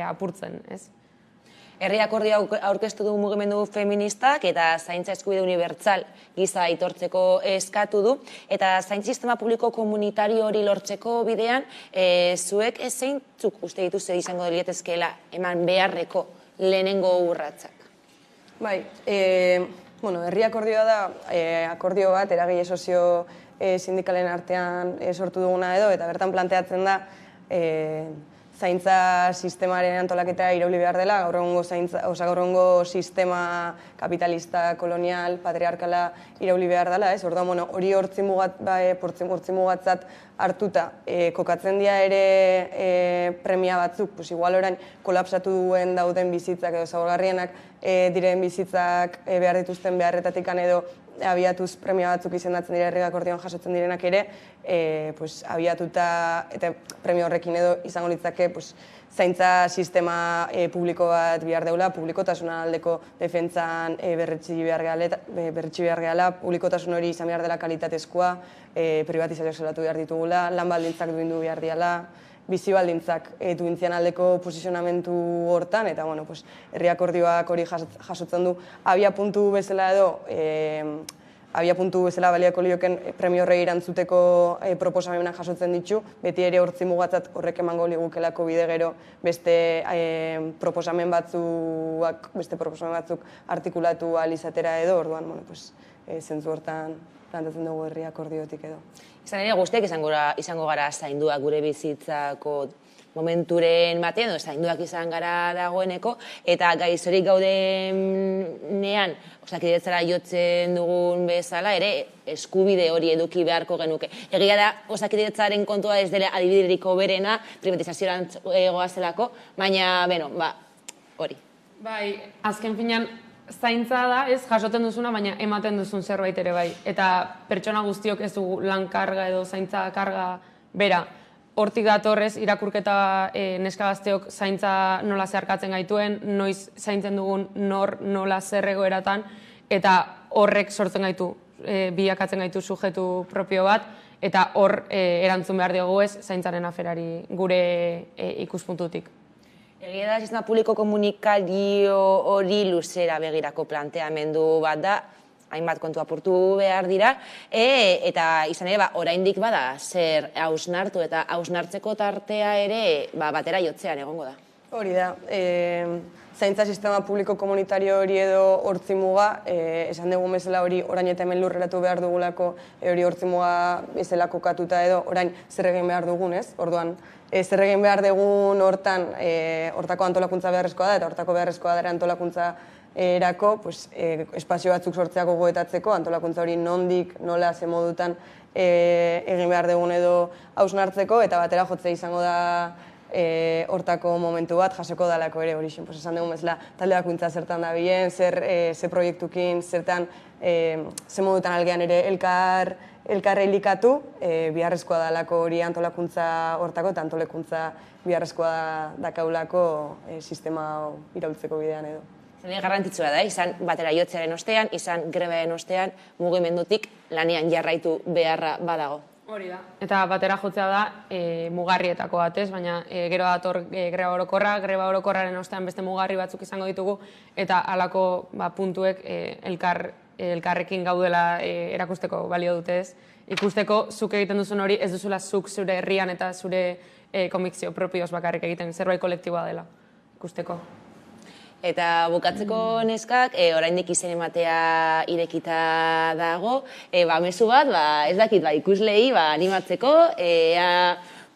apurtzen, ez? Herri akordioa aurkeztu du mugimendu feministak eta zaintza eskubide unibertsal giza aitortzeko eskatu du, eta zaintza sistema publiko komunitario hori lortzeko bidean, zuek zeintzuk uste dituzue izango lietezkeela eman beharreko lehenengo urratsak? Bai, herri akordioa da akordio bat eragile sozio sindikalen artean sortu duguna edo, eta bertan planteatzen da zaintza sistemaren antolaketa irauli behar dela, gaur egungo sistema kapitalista, kolonial, patriarkala irauli behar dela, ez? Orduan, hori hortzi mugatzat hartuta, kokatzen dira ere premia batzuk, igual orain kolapsatu duen dauden bizitzak edo zaurgarrienak diren bizitzak behar dituzten beharretatik edo abiatuz premia batzuk izendatzen dira herri akordioan jasotzen direnak ere, abiatuta eta premio horrekin edo izango litzake zaintza sistema publiko bat behar deula, publikotasuna aldeko defentzan berretsi behar gehala, publikotasun hori izan behar dela kalitatezkoa, privatizazioak zelatu behar ditugula, lan baldintzak duindu behar diala, bizi baldintzak duintzian aldeko posizionamentu hortan, eta herri akordioak hori jasotzen du abia puntu bezala edo, abia puntu bezala baliako lioken premio horrei erantzuteko proposamenak jasotzen ditu, beti ere hortzi mugatzat horrek emango ligukelako bide gero beste proposamen batzuk artikulatu alizatera edo, orduan, zentzu hortan plantatzen dugu herri akordiotik edo. Izan ere, guztiak izango gara zainduak gure bizitzako momenturen batean, edo zainduak izan gara dagoeneko, eta gaizorik gaudenean, osakidetzara jotzen dugun bezala, ere eskubide hori eduki beharko genuke. Egia da, osakidetzaren kontua ez dela adibiderik hoberena, privatizazioan goazelako, baina, hori. Bai, azken finean, zaintza da, ez jasoten duzuna, baina ematen duzun zerbait ere bai. Eta pertsona guztiok ez dugu lan karga edo zaintza karga bera. Hortik datorrez, irakurketa neska gazteok zaintza nola zeharkatzen gaituen, noiz zaintzen dugun nola zer egoeratan, eta horrek sortzen gaitu, bilakatzen gaitu sujetu propio bat, eta hor erantzun behar diogu ez zaintzaren aferari gure ikuspuntutik. Egia da, sistema publiko komunikario hori luzera begirako planteamendu bat da, hainbat kontu apurtu behar dira, eta izan ere, oraindik bada zer hausnartu eta hausnartzeko tartea ere batera jotzean egongo da. Hori da, zaintza sistema publiko komunitario hori edo hortzimuga, esan dugun bezala hori orain eta hemen lurreratu behar dugulako, hori hortzimuga bezala kokatuta edo orain zer egin behar dugun, ez? Orduan, zer egin behar dugun hortan, hortako antolakuntza beharrezkoa da, eta hortako beharrezkoa da antolakuntza erako, espazio batzuk sortzea gogoetatzeko, antolakuntza hori nondik, nola, ze modutan egin behar dugun edo hausnartzeko, eta batera jotzea izango da hortako momentu bat, jasoko dalako ere hori xin, esan dugun bezala, talde bakuntza zertan da bilen, ze proiektukin, zertan, ze modutan algean ere elkar elikatu, biharrezkoa dalako hori antolakuntza hortako, eta antolekuntza biharrezkoa dakaulako sistema iraultzeko bidean edo. Garrantzitsua da, izan batera jotzearen ostean, izan grebearen ostean, mugimendutik lanean jarraitu beharra badago. Hori da. Eta batera jotzea da mugarrietako batez, baina gero dator greba orokorra, greba orokorraren ostean beste mugarri batzuk izango ditugu, eta halako puntuek elkarrekin gaudela erakusteko balio dute ez. Ikusteko zuk egiten duzun hori ez duzula zuk zure herrian eta zure konbikzio propioz bakarrik egiten, zerbait kolektiboa dela ikusteko. Eta bukatzeko neskak, oraindik izen ematea irekita dago, mezu bat, ez dakit, ikuslei animatzeko,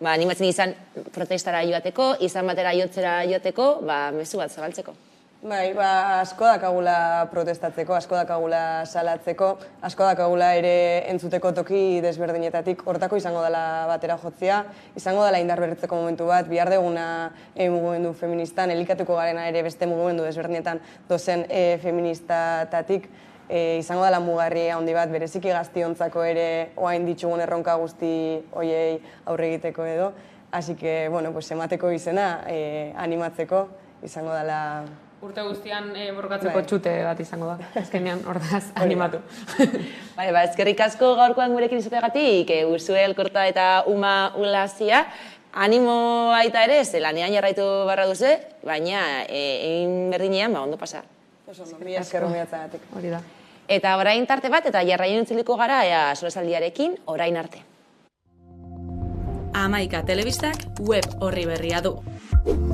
animatzen izan protestara joateko, izan batera jotzera joateko, mezu bat zabaltzeko. Bai, asko dakagula protestatzeko, asko dakagula salatzeko, asko dakagula ere entzuteko toki desberdinetatik, hortako izango dela batera jotzea, izango dela indar berritzeko momentu bat, bihar deguna mugimendu feministan, elikatuko garena ere beste mugimendu desberdinetan dozen feministatatik, izango dela mugarri handi bat, bereziki gaztiontzako ere oain ditzugun erronka guzti hoiei aurre egiteko edo, así que, emateko izena, animatzeko, izango dela... Urte guztian borrokatzeko txute bat izango da, azkenean ordaz animatu. Eskerrik asko gaurkoan gurekin izateagatik, Uxue Elkorta eta Uma Ulazia, animo baita ere, lanean jarraitu barra duzu, baina egin berdinean ondo pasa. Mila esker humiatzagatik. Hori da. Eta orain tarte bat, eta jarraien utziliko gara, solasaldiarekin orain arte. Hamaika Telebistak web orri berria du.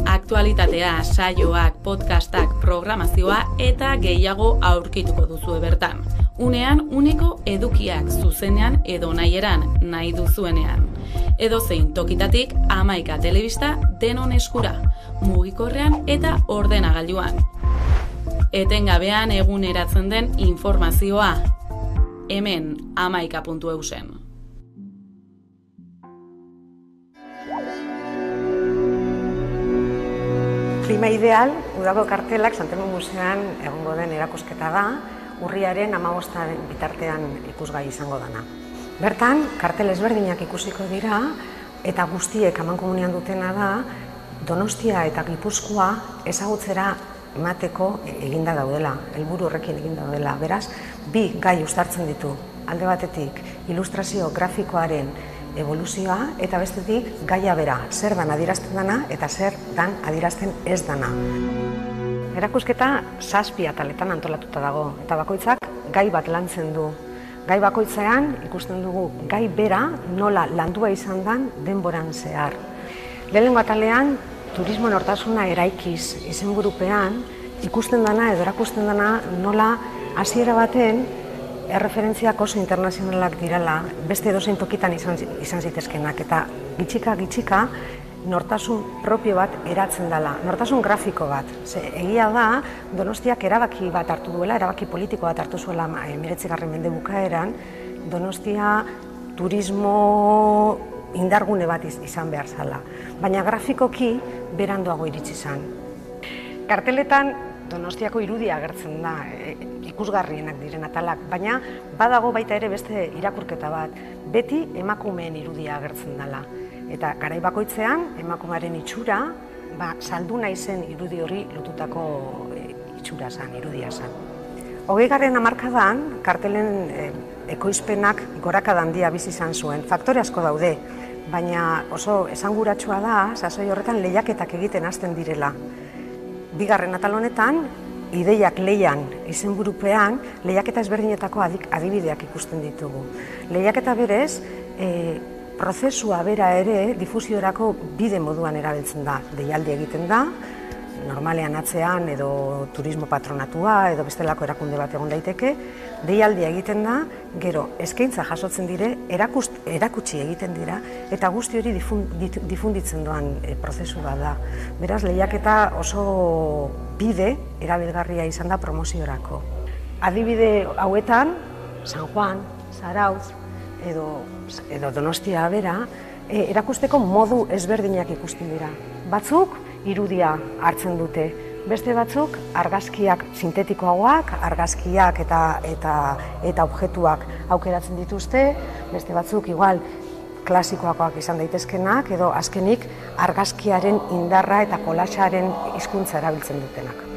Aktualitatea, saioak, podcastak, programazioa eta gehiago aurkituko duzu bertan. Unean, uneko edukiak zuzenean edo nahieran nahi duzuenean. Edozein tokitatik Hamaika Telebista denon eskura, mugikorrean eta ordenagailuan. Etengabean eguneratzen den informazioa. Hemen hamaika.eusen. Klima Ideal, udako kartelak Santelmo Museoan egongo den erakusketa da, urriaren 15 bitartean ikusgai izango dana. Bertan, kartel ezberdinak ikusiko dira, eta guztiek amankomunean dutena da, Donostia eta Gipuzkoa ezagutzera emateko eginda daudela, helburu horrekin eginda daudela. Beraz, bi gai uztartzen ditu, alde batetik ilustrazio grafikoaren evoluzioa eta bestetik gaia bera, zer dan adierazten dana eta zer dan adierazten ez dana. Erakusketa 7 ataletan antolatuta dago eta bakoitzak gai bat lantzen du. Gai bakoitzean ikusten dugu gai bera nola landua izan den denboran zehar. Lehenengo atalean turismo nortasuna eraikiz izenburupean ikusten dana edo erakusten dana nola hasiera baten erreferentziak oso internazionalak direla, beste edozein tokitan izan zitezkenak, eta gitxika nortasun propio bat eratzen dela, nortasun grafiko bat. Egia da, Donostiak erabaki bat hartu duela, erabaki politiko bat hartu zuela 19. mende bukaeran, Donostia turismo indargune bat izan behar zala, baina grafikoki beranduago iritsi zen. Karteletan Donostiako irudia agertzen da, ikusgarrienak diren atalak, baina badago baita ere beste irakurketa bat, beti emakumeen irudia agertzen dela. Eta garai bakoitzean, emakumearen itxura, saldu naizen irudi hori lotutako itxura zen, irudia zen. 20. hamarkadan, kartelen ekoizpenak gorakada handia bizi izan zuen, faktore asko daude, baina oso esanguratsua da, sasoi horretan lehiaketak egiten hasten direla. Bigarren atal honetan, ideiak leian izenburupean, lehiaketa ezberdinetako adibideak ikusten ditugu. Lehiaketa berez, prozesua bera ere difusiorako bide moduan erabiltzen da. Deialdi egiten da, normalean atzean edo turismo patronatua edo bestelako erakunde bat egon daiteke, deialdia egiten da, gero eskaintza jasotzen dire, erakutsi egiten dira, eta guzti hori difunditzen doan prozesu bat da. Beraz, lehiaketa oso bide erabilgarria izan da promoziorako. Adibide hauetan, San Juan, Zarautz edo Donostia bera, erakusteko modu ezberdinak ikusten dira. Batzuk irudia hartzen dute, beste batzuk argazkiak sintetikoagoak, argazkiak eta objektuak aukeratzen dituzte, beste batzuk igual klasikoakoak izan daitezkenak, edo azkenik argazkiaren indarra eta kolaxaren hizkuntza erabiltzen dutenak.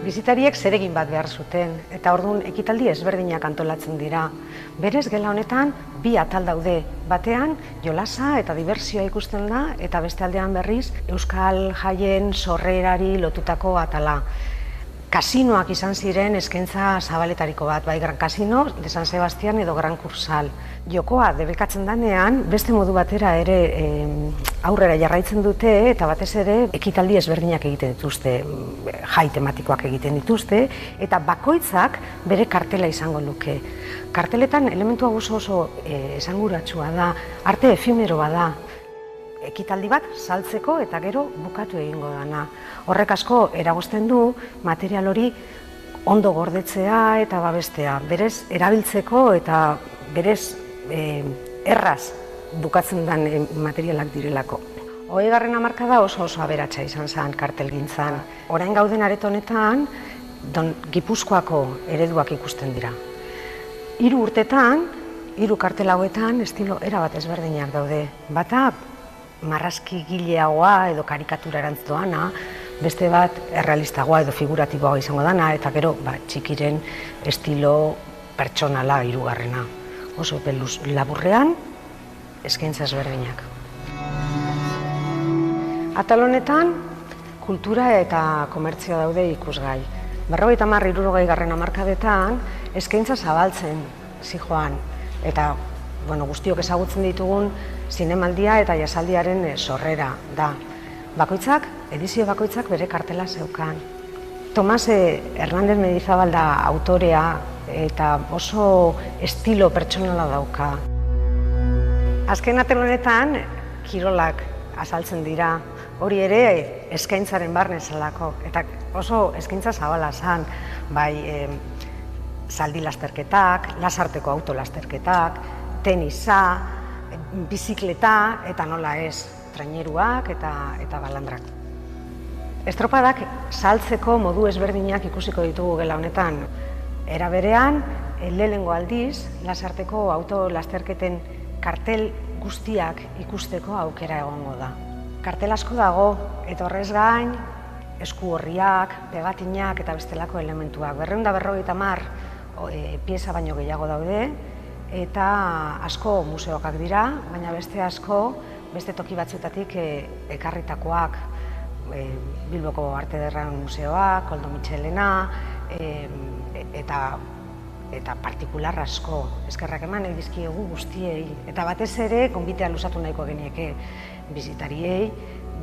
Bisitariek zeregin bat behar zuten, eta orduan ekitaldi ezberdinak antolatzen dira. Berez, gela honetan, bi atal daude. Batean, jolasa eta diversioa ikusten da, eta beste aldean berriz, euskal jaien sorrerari lotutako atala. Kasinoak izan ziren eskaintza zabaletariko bat, bai Gran Kasino, de San Sebastian edo Gran Kursal. Jokoa debekatzen danean, beste modu batera ere aurrera jarraitzen dute, eta batez ere ekitaldi ezberdinak egiten dituzte, jai tematikoak egiten dituzte, eta bakoitzak bere kartela izango luke. Karteletan elementua oso esanguratsua da, arte efemeroa da. Ekitaldi bat saltzeko eta gero bukatu egingo dana. Horrek asko eragozten du material hori ondo gordetzea eta babestea. Berez erabiltzeko eta berez erraz bukatzen den materialak direlako. 20. hamarkada oso aberatsa izan zen kartelgintzan. Orain gauden areto honetan Gipuzkoako ereduak ikusten dira. 3 urtetan, 3 kartel hauetan estilo erabat ezberdinak daude. Bata marrazki gileagoa edo karikatura erantzuana, beste bat errealistagoa edo figuratiboa izango dana, eta gero txikiren estilo pertsonala 3. Oso peluz laburrean, eskaintza ezberdinak. Atal honetan, kultura eta komertzioa daude ikusgai. 50-60 hamarkadetan, eskaintza zabaltzen zijoan, eta guztiok ezagutzen ditugun zinemaldia eta jasaldiaren sorrera da. Edizio bakoitzak bere kartela zeukan. Tomas Hernández Mendizabal da autorea eta oso estilo pertsonala dauka. Azken atal honetan, kirolak azaltzen dira. Hori ere eskaintzaren barne zelako, eta oso eskaintza zabala zen, bai zaldi lasterketak, lasarteko autolasterketak, tenisa, bizikleta eta nola ez, traineruak eta balandrak. Estropadak saltzeko modu ezberdinak ikusiko ditugu gela honetan. Era berean, lehenengo aldiz, lasarteko autolasterketen kartel guztiak ikusteko aukera egongo da. Kartel asko dago, eta horrez gain, esku horriak, pegatinak eta bestelako elementuak. 250 pieza baino gehiago daude, eta asko museoak dira, baina beste asko, beste toki batzuetatik ekarritakoak, Bilboko Arte Ederren Museoak, Koldo Mitxelena, eta partikular asko. Eskerrak eman nahi dizkiegu guztiei, eta batez ere, gonbitea luzatu nahiko genieke bisitariei,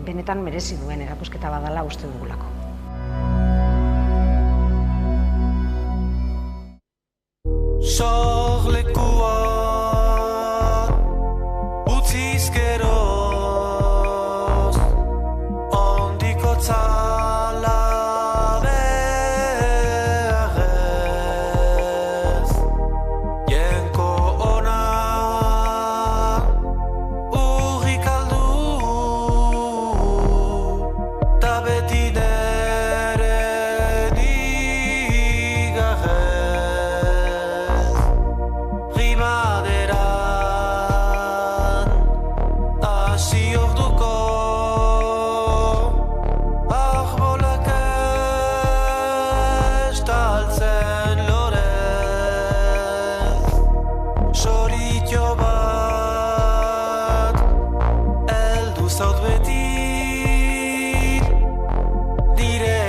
benetan merezi duen erakusketa badala uste dugulako. Sorlekua utziz geroz ondiko tzala beharrez jenko ona urrik aldu ta beti neren igarrez primaderan hasi orduko arbolak estaltzen lorez soritxo bat eldu zaut beti nire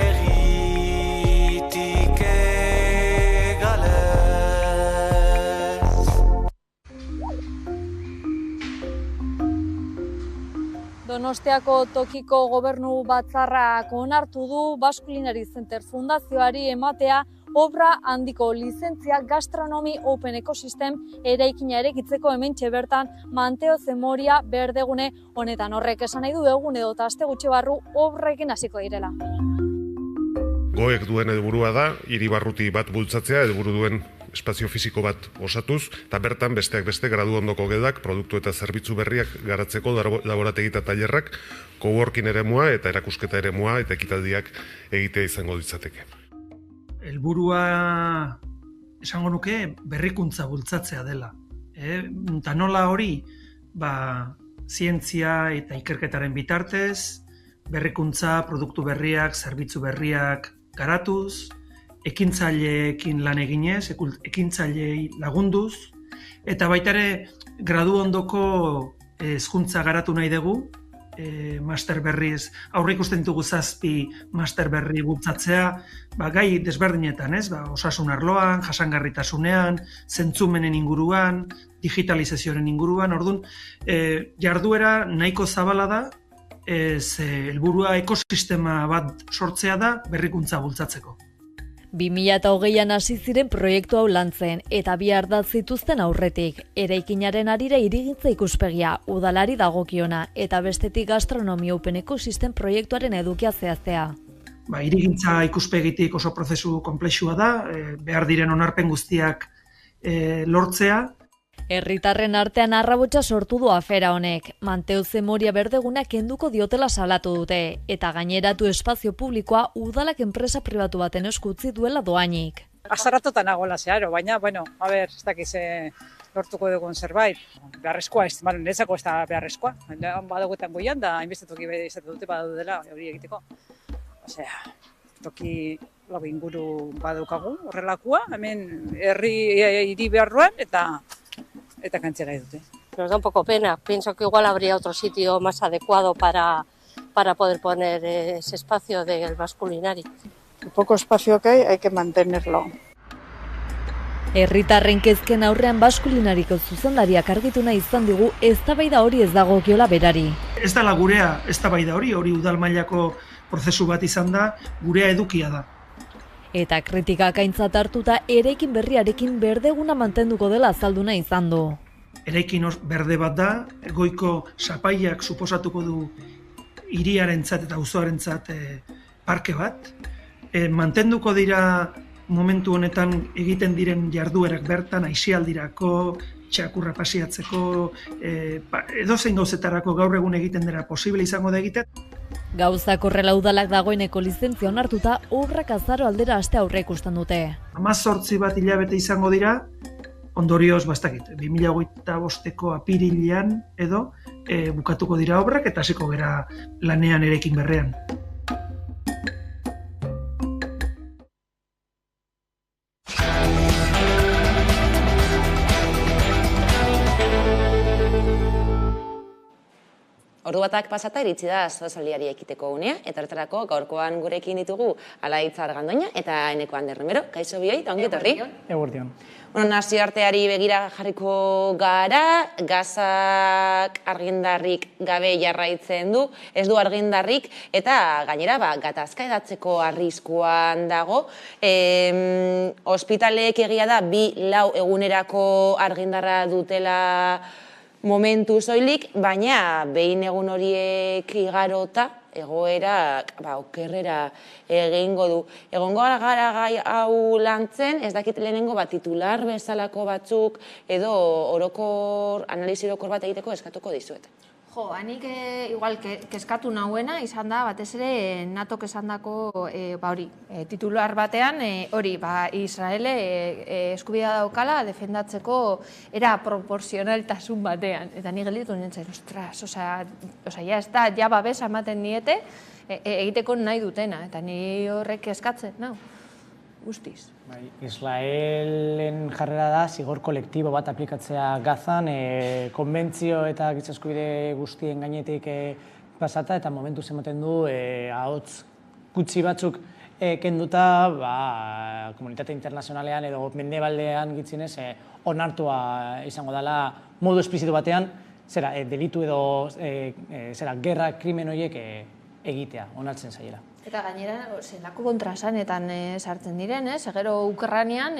Donostiako tokiko gobernu batzarrak onartu du Basculinary Center Fundazioari ematea obra handiko lizentzia Gastronomy Open Ecosystem eraikina eraikitzeko hementxe bertan Manteo Zemoria berdegune honetan. Horrek esan nahi du egun edo eta aste gutxi barru obrekin hasiko direla. Goek duen helburua da hiri barruti bat bultzatzea, helburu duen espazio fisiko bat osatuz, eta bertan besteak beste gradu ondoko gedak, produktu eta zerbitzu berriak garatzeko laborategi eta tailerrak, coworking eremua eta erakusketa eremua eta ekitaldiak egitea izango ditzateke. Helburua esango nuke berrikuntza bultzatzea dela. Eta nola hori, zientzia eta ikerketaren bitartez, berrikuntza, produktu berriak, zerbitzu berriak garatuz, ekintzaileekin lan eginez, ekintzaileei lagunduz, eta baita ere gradu ondoko hezkuntza garatu nahi dugu, master berriz, aurre ikusten ditugu 7 master berri bultzatzea, gai desberdinetan, osasun arloan, jasangarritasunean, zentzumenen inguruan, digitalizazioaren inguruan, orduan, jarduera nahiko zabala da, helburua ekosistema bat sortzea da berrikuntza bultzatzeko. 2020an hasi ziren proiektu hau lantzen eta bi ardatz zituzten aurretik, eraikinaren harira hirigintza ikuspegia, udalari dagokiona eta bestetik Gastronomy Open Ecosystem proiektuaren edukia zehaztea. Hirigintza ikuspegitik oso prozesu konplexua da, behar diren onarpen guztiak lortzea. Herritarren artean arrabotsa sortu du afera honek. Manteo Zemoria berdeguna kenduko diotela salatu dute, eta gaineratu espazio publikoa udalak enpresa pribatu baten esku utzi duela doainik. Azarratuta nagoela zeharo, baina, ez dakiz lortuko dugun zerbait. Beharrezkoa, niretzako ez da beharrezkoa. Badagoetan goian, da hainbestetuki izate dute badaudela hori egiteko. Toki inguru badaukagu, horrelakoa, hemen hiri beharruan eta kantzera dute. Nos da un poco pena. Pienso que igual habría otro sitio más adecuado para poder poner ese espacio del Basculinary. El poco espacio que hay que mantenerlo. Herritarren kezken aurrean Basculinariko zuzendariak argitu nahi izan digu eztabaida hori ez dagokiola berari. Ez dela gurea eztabaida hori udal mailako prozesu bat izan da, gurea edukia da. Eta kritikak aintzat hartuta eraikin berriarekin berdeguna mantenduko dela azalduna izan du. Eraikin berde bat da, goiko sapaiak suposatuko du hiriarentzat eta auzoarentzat parke bat. Mantenduko dira momentu honetan egiten diren jarduerak bertan, aisialdirako, txakurra pasiatzeko, edozein gauzetarako gaur egun egiten dira posible izango da egitea. Gauzak horrela udalak dagoeneko lizentzia onartuta, obrak azaro aldera aste aurre ikusten dute. 18 bat hilabete izango dira, ondorioz, 2025ko apirilean edo bukatuko dira obrak eta hasiko gera lanean eraikin berrean. Ordu batak pasata iritsi da zoazaldiari ekiteko unea, eta horretarako gaurkoan gurekin ditugu Alaitz Argandoña eta Eneko Ander Romero. Kaixo bioi, eta ongi etorri? Eguerdion. Nazioarteari begira jarriko gara, gazak argindarrik gabe jarraitzen du, ez du argindarrik, eta gainera gatazka edatzeko arriskuan dago. Ospitaleek egia da 2-4 egunerako argindarra dutela momentu soilik, baina behin egun horiek igarota, egoera okerrera egingo du. Egongo gara gai hau lantzen, ez dakit lehenengo titular bezalako batzuk edo analizi orokor bat egiteko eskatuko dizuet. Hanik igual kezkatu nahuena izan da, batez ere NATOk esan dako titular batean, Israel eskubidea daukala defendatzeko era proporzionaltasun batean. Eta ni gelditu nintzen, ja babesa ematen niete egiteko nahi dutena, eta ni horrek kezkatzen, guztiz. Israelen jarrera da zigor kolektibo bat aplikatzea Gazan, konbentzio eta giza eskubide guztien gainetik pasata, eta momentu ematen du ahots gutxi batzuk kenduta komunitate internazionalean edo mendebaldean gitzinez onartua izango dela modu esplizitu batean delitu edo gerra krimen horiek egitea, onartzen zaiela. Eta gainera, zelako kontrasanetan sartzen diren, gero Ukranian,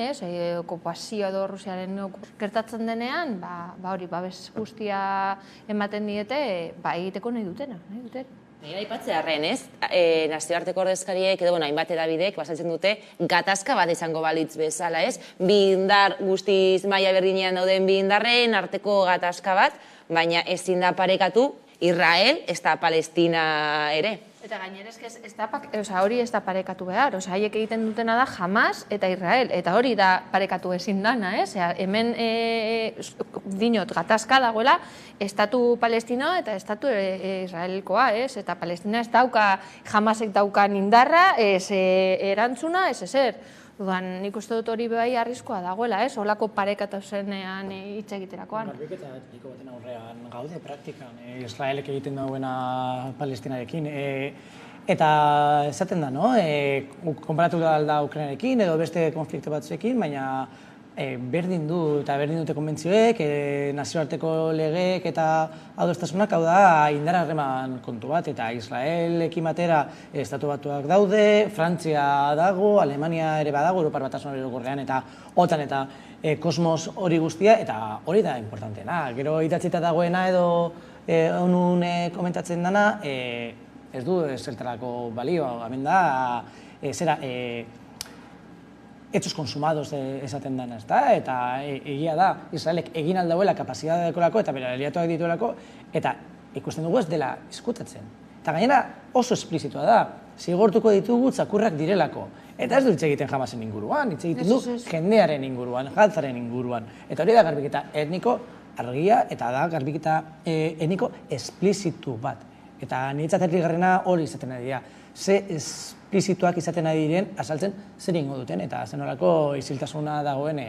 okupazio edo Rusiaren gertatzen denean, hori, babes guztia ematen diete, egiteko nahi dutena. Nire aipatzearren, nazioarteko ordezkariek edo hainbat edabidek basaltzen dute gatazka bat izango balitz bezala, bi indar guztiz maila berdinean dauden bi indarren arteko gatazka bat, baina ezin da parekatu Israel, ez da Palestina ere. Eta gainera hori ez da parekatu behar, haiek egiten dutena da Hamas eta Israel, eta hori da parekatu ezin dana, hemen dinot gatazka dagoela estatu palestinoa eta estatu israelkoa, eta Palestina ez dauka, Hamasek daukan indarra, ez erantzuna, ez ezer. Nik uste dut hori bai arriskoa dagoela, holako parekatu zenean hitz egiterakoan. Garbiketa etiko baten aurrean gaude praktikan, Israelek egiten duena Palestinarekin. Eta esaten da, konparatu da Ukrainarekin edo beste konflikto batzuekin, baina berdin du eta berdin dute konbentzioek, nazioarteko legeek eta adostasunak, hau da indar harreman kontu bat, eta Israelekin batera estatu batuak daude, Frantzia dago, Alemania ere badago, Europar Batasun orokorrean eta OTAN eta kosmos hori guztia, eta hori da importanteena. Gero idatzita dagoena edo honun komentatzen dana, ez du zertarako balio, hemen da, hechos consumados esaten dana, eta egia da, Israelek egin aldauela kapazitatea dekolako eta bere aliatuak dituelako, eta ikusten dugu ez dela eskutatzen. Eta gainera oso esplizitua da, zigortuko ditugu txakurrak direlako. Eta ez du hitz egiten Hamasen inguruan, hitz egiten du jendearen inguruan, Gazaren inguruan. Eta hori da garbiketa etniko argia eta da garbiketa etniko esplizitu bat. Eta niretzat herrigarrena hori izaten ari dira. Ze esplizituak izaten ari diren azaltzen zer egingo duten eta zenolako isiltasuna dagoen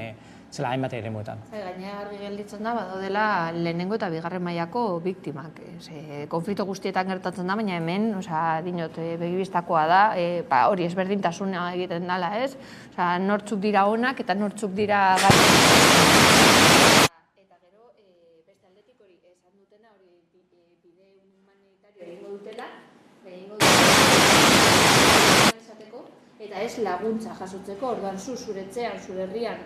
zela hainbat eremuetan. Gainera argi gelditzen da, badaudela lehenengo eta bigarren mailako biktimak. Konflikto guztietan gertatzen da, baina hemen, dinot, begibistakoa da, hori ezberdintasuna egiten dela, ez? Nortzuk dira onak eta nortzuk dira eta gero, beste aldetik hori esan dutena, hori bide humanitario egingo dutela, eta ez laguntza jasotzeko, orduan zure etxean, zure herrian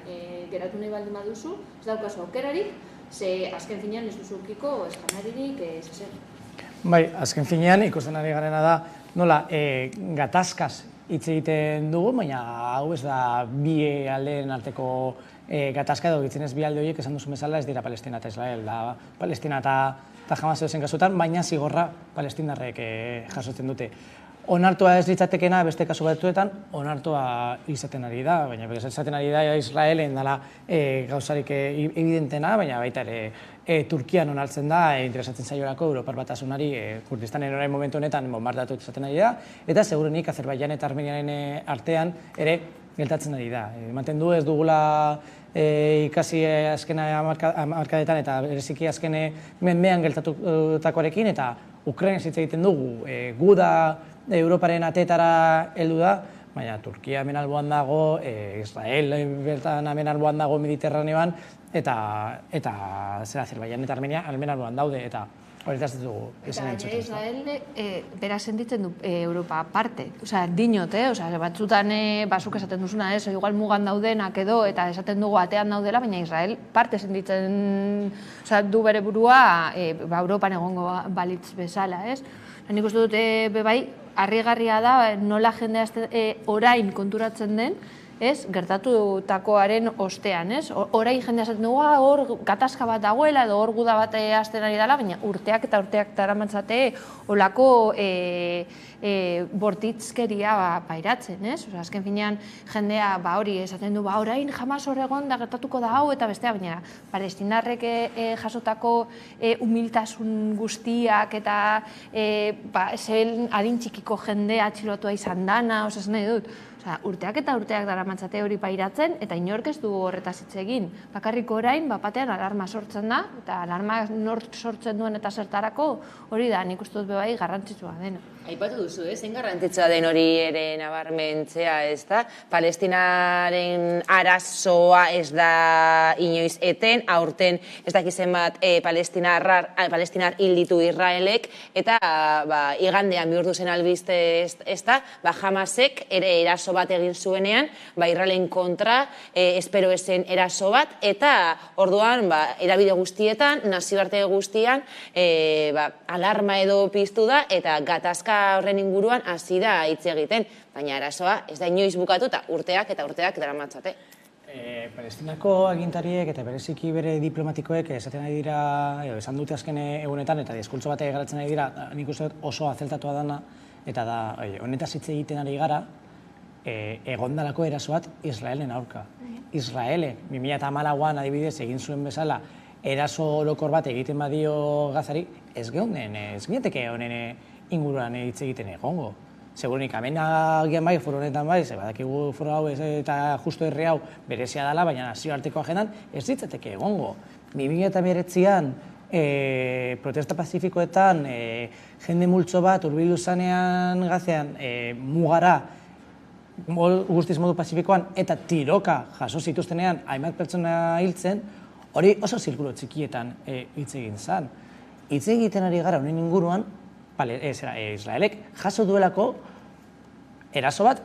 geratu nahi baldin baduzu, ez daukazu aukerarik, ze azken finean ez duzukiko ez janaririk, ez ezer. Bai, azken finean ikusten ari garena da, nola gatazkaz hitz egiten dugu, baina hau ez da bi aldeen arteko gatazka edo gitzenez bi alde horiek esan duzu bezala ez dira Palestina eta Israel, da Palestina eta Hamas edozen kasutan, baina zigorra palestindarrek jasotzen dute. Onartua ez litzatekena beste kasu batzuetan, onartua izaten ari da, baina izaten ari da Israelen dela gauzarik evidentena, baina baita ere Turkian onartzen da, interesatzen zaiorako Europar Batasunari Kurdistanen orain momentu honetan bombardatu izaten ari da, eta segurenik Azerbaijan eta Armeniaren artean ere geltatzen ari da. Ematen du ez dugula ikasi azkena hamarkadetan eta bereziki azken mendean geltatutakoarekin eta Ukrainaz hitz egiten dugu, gu da Europaren ateetara heldu da, baina Turkia hemen alboan dago, Israel bertan hemen alboan dago Mediterraneoan, eta Azerbaijan eta Armenia hemen alboan daude, eta horretaz ditugu esan entzuten. Eta Israel bera sentitzen du Europa aparte, dinot, batzutan bazuk esaten duzuna, igual mugan daudenak edo, eta esaten dugu atean daudela, baina Israel parte sentitzen du bere burua Europan egongo balitz bezala, ez? Nik uste dut bebai, harrigarria da nola jendea orain konturatzen den, gertatutakoaren ostean, ez? Orain jendea esaten dugu, hor gatazka bat dagoela edo hor guda bat hasten ari dela, baina urteak eta urteak daramatzate olako bortitzkeria pairatzen, ez? Azken finean jendea hori esaten du, orain Hamas hor egon da gertatuko da hau eta bestea, baina palestinarrek jasotako humiltasun guztiak eta zel adin txikiko jendea atxilotua izan dana, esan nahi dut. Urteak eta urteak dara daramatzate hori pairatzen, eta inork ez du horretaz hitz egin. Bakarrik orain, batean alarma sortzen da, eta alarma nork sortzen duen eta zertarako hori da, nik uste dut bai garrantzitsua dena. Aipatu duzu, zein garrantzitsua den hori ere nabarmentzea, ez da? Palestinaren arazoa ez da inoiz eten, aurten ez dakizen bat palestinar hil ditu Israelek, eta igandean bihurtu zen albiste ez da, Hamasek ere eraso bat egin zuenean, Israelen kontra, espero ezen eraso bat, eta orduan edabide guztietan, nazioarte guztian, alarma edo piztu da, eta gatazka horren inguruan hasi da hitz egiten, baina arazoa ez da inoiz bukatu eta urteak daramatzate. Palestinako agintariek eta bereziki bere diplomatikoek esaten ari dira, esan dute azken egunetan eta diskurtso batek garatzen ari dira, nik uste dut oso azeltatua dana, eta da, honetaz hitz egiten ari gara, egondalako eraso bat Israelen aurka. Israelek 2014an adibidez egin zuen bezala eraso orokor bat egiten badio Gazari, ez gineteke honen inguruan hitz egiten egongo. Segurunik, hemen agian bai, foro honetan bai, badakigu foro hau eta justo herri hau berezia dela, baina nazioarteko agendan ez ditzateke egongo. 2019an protesta pazifikoetan jende multzo bat hurbildu zanean Gazean mugara guztiz modu pazifikoan eta tiroka jaso zituztenean hainbat pertsona hiltzen, hori oso zirkulo txikietan hitz egin zen. Hitz egiten ari gara honen inguruan, Israelek jaso duelako eraso bat,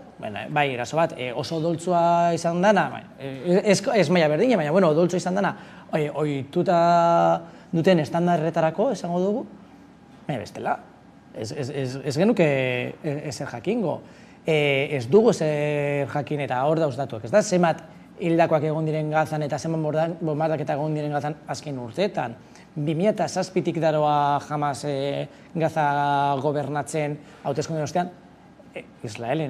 oso doltsua izan dana, ez maila berdina, baina doltsua izan dana, ohituta duten estandarretarako, esango dugu, baina bestela, ez genuke ezer jakingo, ez dugu ezer jakin eta hor dauz datuak, ez da, zenbat hildakoak egon diren Gazan eta zenbat bombardaketa egon diren Gazan azken urteetan. 2007tik daroa Hamas Gaza gobernatzen hauteskunde ostean, Israelen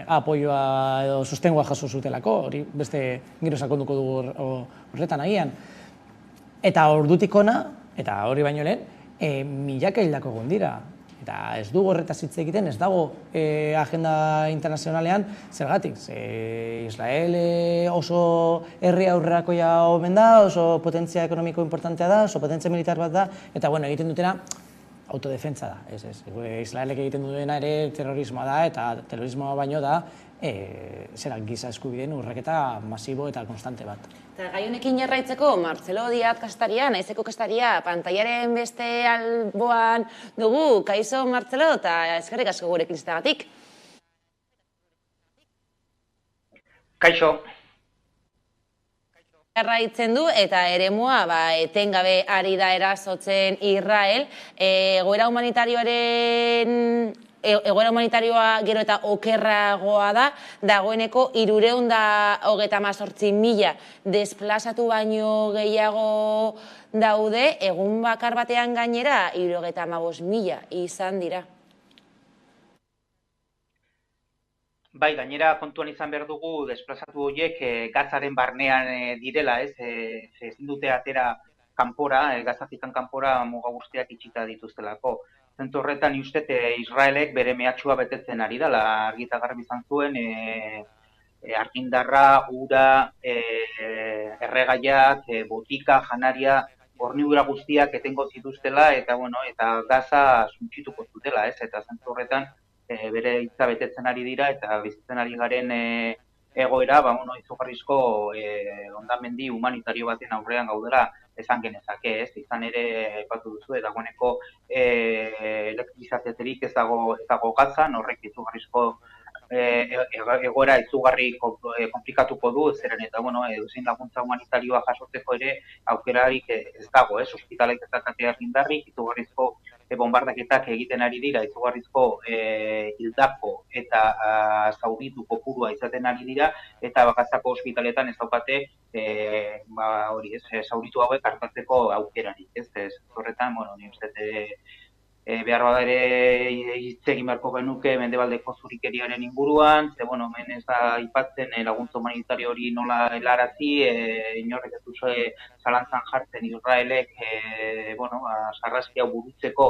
apoioa edo sustengua jaso zutelako, hori beste gero sakonduko dugu horretan agian. Eta ordutik hona, eta hori baino lehen, milaka hildako egon dira. Eta ez dugu horretaz hitz egiten, ez dago agenda internazionalean, zergatik. Israel oso herri aurrerakoia omen da, oso potentzia ekonomiko importantea da, oso potentzia militar bat da, eta egiten dutena autodefentsa da. Israelek egiten dutena ere terrorismoa da, eta terrorismoa baino da giza eskubideen urraketa masibo eta konstante bat. Eta gai honekin jarraitzeko, Marcelo Díaz kastaria, naizeko kastaria, pantailaren beste alboan dugu, kaixo Marcelo, eta eskerrik asko gurekin izatagatik. Kaixo. Jarraitzen du eta eremua etengabe ari da erasotzen Israel, egoera humanitarioa gero eta okerragoa da, dagoeneko 338.000 desplazatu baino gehiago daude, egun bakar batean gainera 75.000 izan dira. Bai, gainera kontuan izan behar dugu desplazatu horiek Gazaren barnean direla, ezin dute atera kanpora, Gazatik kanpora muga guztiak itxita dituztelako. Zentzu horretan uste Israelek bere mehatxua betetzen ari dela, argi eta garbi izan zuen argindarra, ura, erregaiak, botika, janaria, hornidura guztiak etengo zituztela eta Gaza suntsituko zutela, eta zentzu horretan bere hitza betetzen ari dira eta bizitzen ari garen egoera, izugarrizko hondamendi humanitario baten aurrean gaudela esan genezake, izan ere aipatu duzu, dagoeneko elektrizatzerik ez dago Gazan, horrek izugarrizko egoera izugarri komplikatuko du, zeren eta edozein laguntza humanitarioa jasotzeko ere aukerarik ez dago, ospitalek ez dakate argindarrik, izugarrizko bombardaketak egiten ari dira, izugarrizko hildako eta zauritu kopurua izaten ari dira, eta Gazako ospitaletan ez daukate zauritu hauek hartatzeko aukerarik, horretan, ni uste behar bada ere hitz egin beharko genuke mendebaldeko zurikeriaren inguruan, hemen ez da aipatzen laguntza humanitario hori nola helarazi, inorrek ez duzue zalantzan jartzen Israelek sarraski hau burutzeko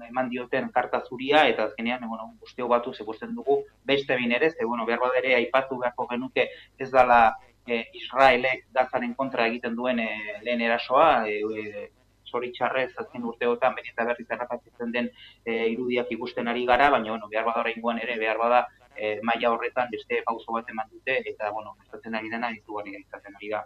eman dioten karta zuria, eta azkenean, guztio batu ikusten dugu beste behin ere, behar bat ere aipatu beharko genuke ez dela Israelek Gazaren kontra egiten duen lehen erasoa, zoritxarrez azken urteotan behin eta berriz errepikatzen den irudiak ikusten ari gara, baina behar bada oraingoan ere, behar bada maila horretan beste pauso bat eman dute, eta gertatzen ari dena izugarria izaten ari da.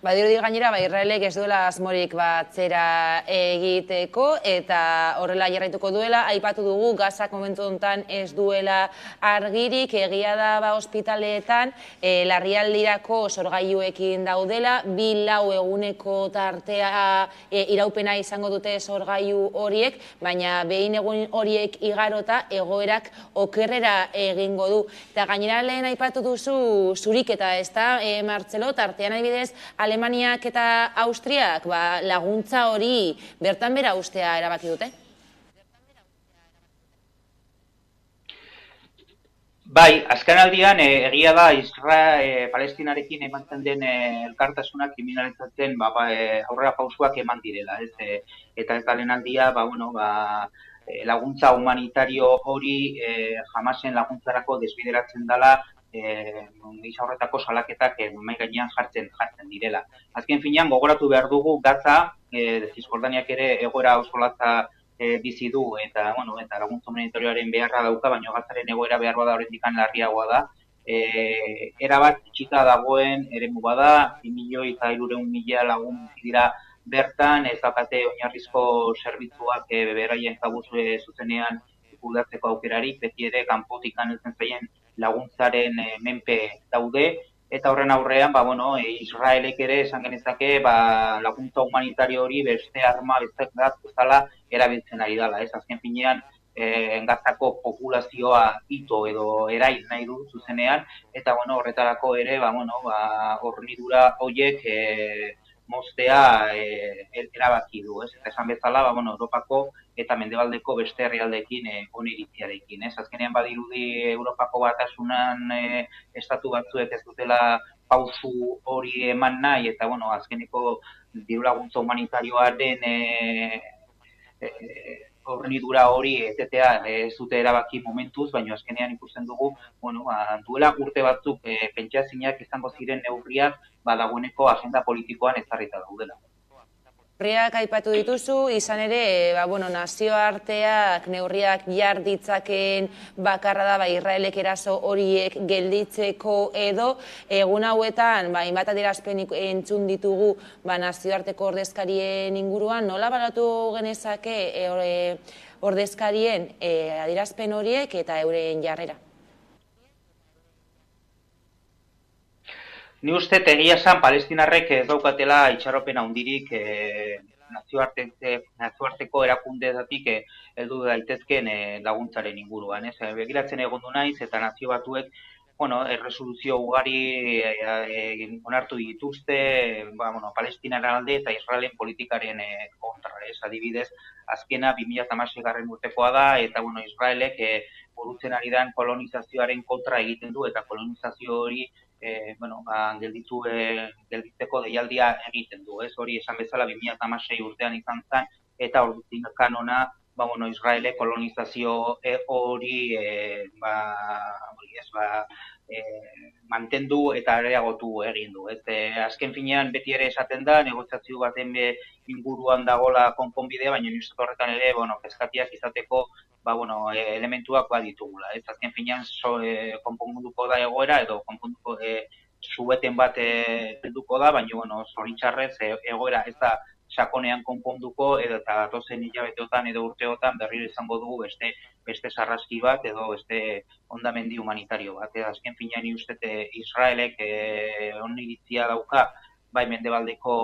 Badirudi gainera, Israelek ez duela asmorik batzera egiteko eta horrela jarraituko duela. Aipatu dugu, Gazak momentu honetan ez duela argirik, egia da ospitaleetan, larrialdirako sorgailuekin daudela, 2-4 eguneko tartea iraupena izango dute sorgailu horiek, baina behin egun horiek igarota egoerak okerrera egingo du. Eta gainera lehen aipatu duzu zuriketa, ez da, Martzelo, tartean adibidez, Alemaniak eta Austriak laguntza hori bertan bera ustea erabaki dute? Bai, azken aldian egia da Palestinarekin ematen den elkartasuna kriminalizatzen aurrera pausuak eman direla. Eta ez da lehen aldia, laguntza humanitario hori Hamasen laguntzarako desbideratzen dela gisa horretako salaketak mahai gainean jartzen direla. Azken finean gogoratu behar dugu Gaza, Zisjordaniak ere egoera oso latza bizi du eta laguntza humanitarioaren beharra dauka, baina Gazaren egoera behar bada oraindik larriagoa da. Erabat itxita dagoen eremu bada, 2.300.000 lagun dira bertan, ez daukate oinarrizko zerbitzuak beraien kabuz zuzenean kudeatzeko aukerarik, beti ere kanpotik heltzen zaien laguntzaren menpe daude, eta horren aurrean, Israelek ere esan genezake laguntza humanitario hori beste arma bezala erabiltzen ari dela. Azken finean, Gazako populazioa ito edo erail nahi du zuzenean, eta horretarako ere hornidura horiek moztea erabaki du. Eta esan bezala, Europako eta Mendebaldeko beste herrialdeekin oniritziarekin. Azkenean badirudi Europako Batasunan estatu batzuek ez dutela pausu hori eman nahi, eta azkeneko diru laguntza humanitarioaren hornidura hori etetea ez dute erabaki momentuz, baina azkenean ikusten dugu, duela urte batzuk pentsaezinak izango ziren neurriak dagoeneko agenda politikoan ezarrita daudela. Neurriak aipatu dituzu, izan ere, nazioarteak neurriak jar ditzakeen bakarra da Israelek eraso horiek gelditzeko edo egun hauetan, hainbat adierazpen entzun ditugu nazioarteko ordezkarien inguruan, nola balatu genezake ordezkarien adierazpen horiek eta euren jarrera? Ni uste egia esan Palestinarrek ez daukatela itxaropen handirik nazioarteko erakundeetatik heldu daitezkeen laguntzaren inguruan. Begiratzen egondu naiz eta nazio batuek erresoluzio ugari onartu dituzte Palestinaren alde eta Israelen politikaren kontra. Adibidez, azkena 2016 urtekoa da eta Israelek burutzen ari den kolonizazioaren kontra egiten du eta kolonizazio hori gelditzeko deialdia egiten du. Hori esan bezala 2016 urtean izan zen eta ordutik kanona Israelek kolonizazio hori mantendu eta areagotu egin du. Azken finean beti ere esaten da, negoziazio baten inguruan dagola konponbidea, baina nire horretan ere kezkatiak izateko elementuak baditugula. Azken finean konponduko da egoera edo konponduko zueten bat helduko da, baina zoritxarrez egoera ez da sakonean konponduko edo eta datozen hilabeteotan edo urteotan berriro izango dugu beste sarraski bat edo beste hondamendi humanitario bat. Azken finean ni uste Israelek oniritzia dauka bai Mendebaldeko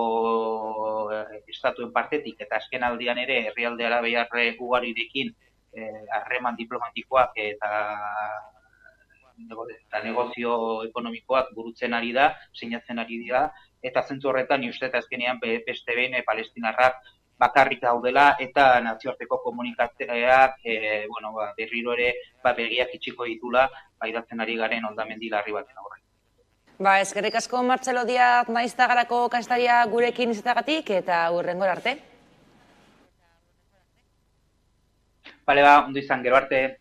estatuen partetik eta azken aldian ere herrialde arabiar ugarirekin harreman diplomatikoak eta negozio ekonomikoak burutzen ari da, sinatzen ari dira, eta zentzu horretan ni uste azkenean beste behin palestinarrak bakarrik daudela eta nazioarteko komunikatzeak berriro ere begiak itxiko ditula pairatzen ari garen hondamendi larri baten aurre. Eskerrik asko Martzelo Díaz Naizagarako kastaria gurekin izatagatik eta hurrengora arte. Bale, ondo izan, gero arte.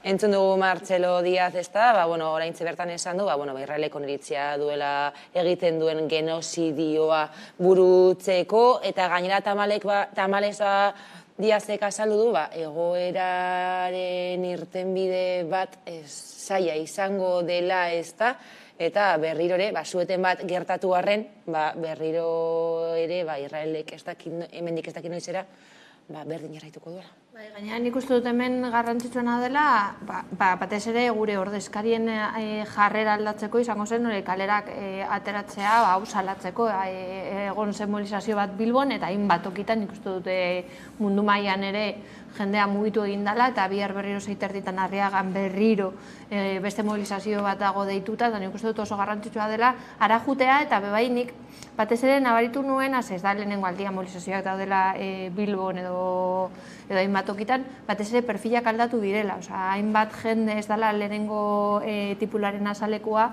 Entzun dugu Martxelo Diaz, ezta, oraintxe bertan esan du, Israelek oniritzia duela egiten duen genozidioa burutzeko, eta gainera tamalez Diazek azaldu du, egoeraren irtenbide bat zaila izango dela, ezta, eta berriro ere, zueten bat gertatu arren, berriro ere, Israelek hemendik ez dakit noizera, berdin jarraituko duela. Gainera nik uste dut hemen garrantzitsuena dela, batez ere gure ordezkarien jarrera aldatzeko izango zen, kalerak ateratzea, hau salatzeko, egon zen mobilizazio bat Bilbon, eta hainbat tokitan nik uste dut mundu mailan ere jendea mugitu egin dela, eta bihar berriro 6:30 Arriagan berriro beste mobilizazio bat dago deituta, eta nik uste dut oso garrantzitsua dela ara jutea, eta bebainik batez ere nabaritu nuen, ez da lehenengo aldia mobilizazioak daudela Bilbon edo hainbat tokitan, batez ere perfilak aldatu direla, hainbat jende ez dela lehenengo tipularen azalekoa,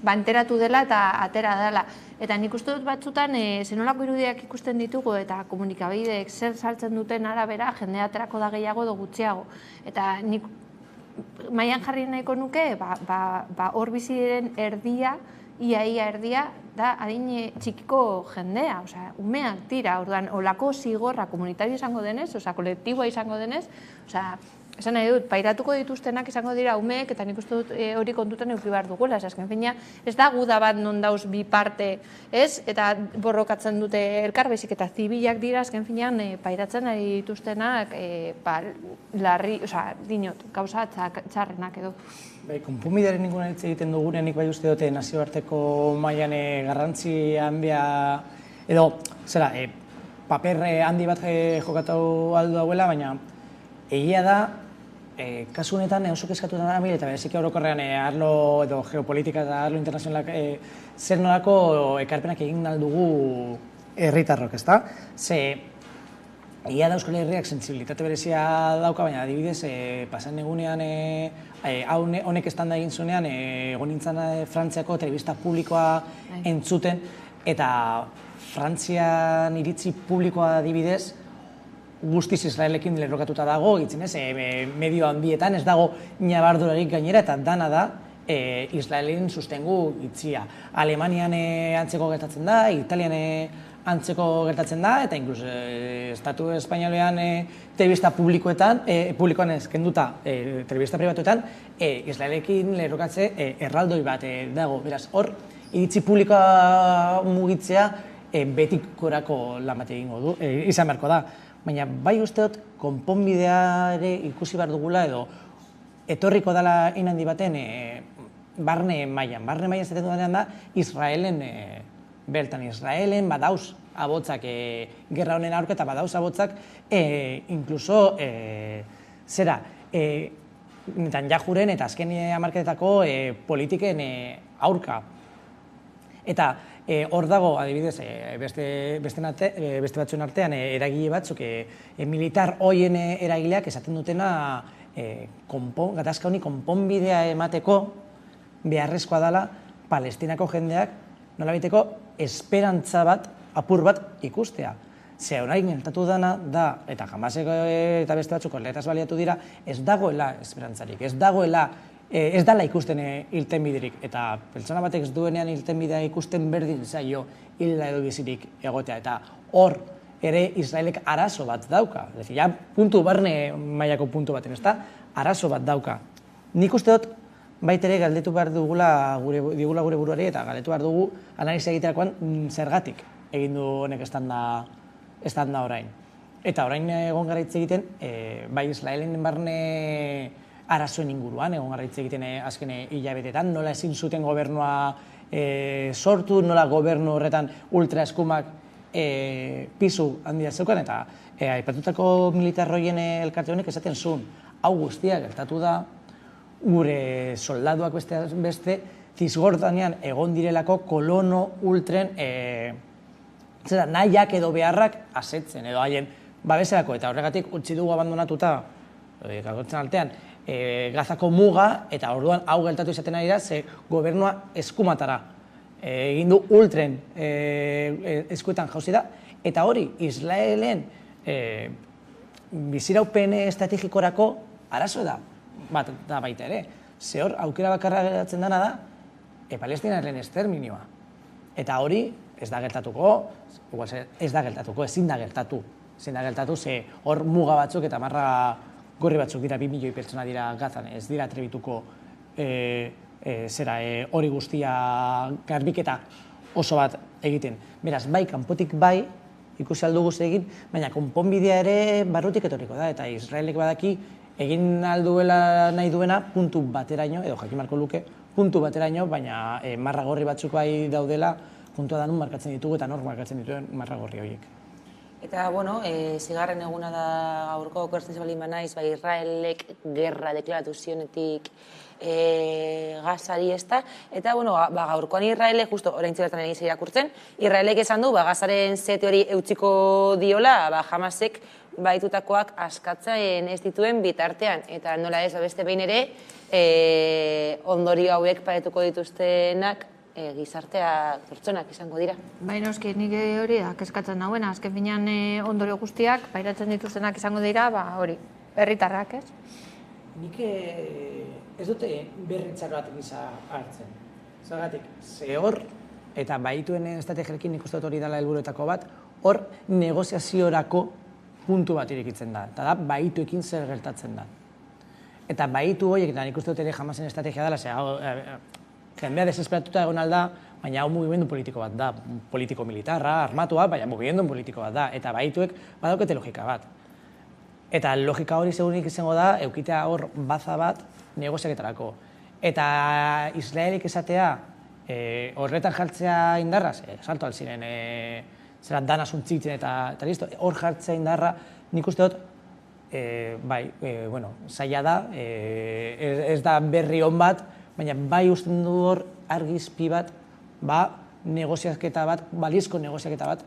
enteratu dela eta atera dela. Eta nik uste dut batzutan, zenolako irudiak ikusten ditugu eta komunikabideek zer saltzen duten arabera, jendea aterako da gehiago edo gutxiago. Eta nik mailan jarri nahiko nuke, hor bizi diren erdia, ia erdia, da adin txikiko jendea, umeak dira, orduan, olako zigorra komunitario izango denez, kolektiboa izango denez, esan nahi dut, pairatuko dituztenak izango dira umeek, eta nik uste dut hori kontutan eduki behar dugula, azken fina, ez da guda bat non dauz bi parte, ez, eta borrokatzen dute elkar, baizik eta zibilak dira, azken finean, pairatzen ari dituztenak, larri, dinot, gauza txarrenak edo. Konponbidearen inguruan hitz egiten dugunenik bai uste dute nazioarteko mailan garrantzi handia, edo, paper handi bat jokatu aldu dauela, baina egia da, kasu honetan oso kezkatuta nabil, eta bereziki orokorrean arlo edo geopolitika eta arlo internazionalak zer nolako ekarpenak egin aldugu herritarrok, ezta? Ze, egia da Euskal Herriak sentsibilitate berezia dauka, baina adibidez, pasan egunean honek estanda egin zuenean, egon nintzen Frantziako telebista publikoa entzuten, eta Frantzian iritzi publikoa adibidez, guztiz Israelekin lerrokatuta dago, medio handietan, ez dago nabardurik gainera, eta dana da Israelen sustengu itzia. Alemanian antzeko gertatzen da, Italian antzeko gertatzen da, eta inkluso Estatu Espainolean telebista publikoan ez kenduta telebista pribatuetan, Israelekin lerrokatze erraldoi bat dago. Beraz, hor, iritzi publikoa mugitzea betikorako lan bat egingo du, izan beharko da. Baina bai usteot, konponbidea ere ikusi behar dugula edo etorriko dela inhandi baten barne mailan. Barne mailan zaten dudanean da Israelen bertan. Israelen badauz abotzak gerra honen aurka eta badauz abotzak inkluso Netanyahuren eta azken hamarkadetako politiken aurka. Eta hor dago, adibidez, beste batzuen artean eragile batzuk, militar hoien eragileak esaten dutena gatazka honi konponbidea emateko beharrezkoa dela Palestinako jendeak nolabiteko esperantza bat, apur bat ikustea. Ze orain gertatu dana da, eta Hamasek eta beste batzuk horretaz baliatu dira, ez dagoela esperantzarik, ez dala ikusten irtenbiderik, eta pertsona batek ez duenean irtenbidea ikusten berdin zaio hilda edo bizirik egotea, eta hor ere Israelek arazo bat dauka. Ja, barne mailako puntu baten, ez da, arazo bat dauka. Nik uste dut, baitere galdetu behar digula gure buruari, eta galdetu behar dugu analizia egiterakoan zergatik egin du honek estanda orain. Eta orain egon gara hitz egiten, bai Israelen barne arazoen inguruan, egon gara hitz egiten azken hilabetetan, nola ezin zuten gobernua sortu, nola gobernu horretan ultraeskumak pisu handia zeukan, eta aipatutako militarroien elkarte honek esaten zuen, hau guztia gertatu da, gure soldaduak beste Zizgordanean egon direlako kolono ultren nahiak edo beharrak asetzen, edo haien babeserako, eta horregatik utzi dugu abandonatuta, gagotzen artean, Gazako muga, eta orduan hau gertatu izaten ari da, ze gobernua eskumatara egin du ultren eskuetan jauzi da, eta hori Israelen biziraupen estrategikorako arazo da, bat da baita ere. Ze hor, aukera bakarra geratzen dena da, palestinarren esterminioa. Eta hori, ez da gertatuko, ezin da gertatu, ze hor muga batzuk eta marra gorri batzuk dira 2 milioi pertsona dira Gazan, ez dira atrebituko hori guztia garbiketa oso bat egiten. Beraz, bai, kanpotik bai, ikusi aldugu egin, baina konponbidea ere barrutik etorriko da, eta Israelek badaki egin alduela nahi duena puntu bateraino, edo jakin marko luke, puntu bateraino, baina marra gorri batzuk bai daudela, puntua da nun markatzen ditugu eta nor markatzen dituen marra gorri horiek. Eta, bueno, zigarren eguna da gaurko okertzen zebalin banaiz, Israelek gerra deklaratu zionetik Gazari ezta, eta, bueno, gaurkoan Israelek, justo orain bertan egin irakurtzen, Israelek esan du, Gazaren zete hori eutziko diola, Hamasek baitutakoak askatzen ez dituen bitartean, eta nola ez, beste behin ere, ondorio hauek paretuko dituztenak gizartea pertsonak izango dira. Baina noski, nik hori da, kezkatzen nagoena, azken finean ondorio guztiak, pairatzen dituztenak izango dira, hori, herritarrak, ez? Nik ez dute berritzar bat gisa hartzen. Zergatik, ze hor, eta baituen estrategiarekin nik uste dut hori dela helburuetako bat, hor negoziaziorako puntu bat irekitzen da, eta da baituekin zer gertatzen da. Eta baitu horiek, eta nik uste dut ere Hamasen estrategia dela, jendea desesperatuta egon alda, baina hau mugimendu politiko bat da, politiko-militarra, armatua, baina mugimendu politiko bat da, eta baituek badaukete logika bat. Eta logika hori segurik izango da, eukitea hor baza bat negoziaketarako. Eta Israelik esatea, horretan jartzea indarraz, salto alziren, zerat dana zuntzitzen eta listo, hor jartzea indarra, nik uste dut, zaila da, ez da berri on bat, baina bai usten du hor argizpi bat, negoziaketa bat, balizko negoziaketa bat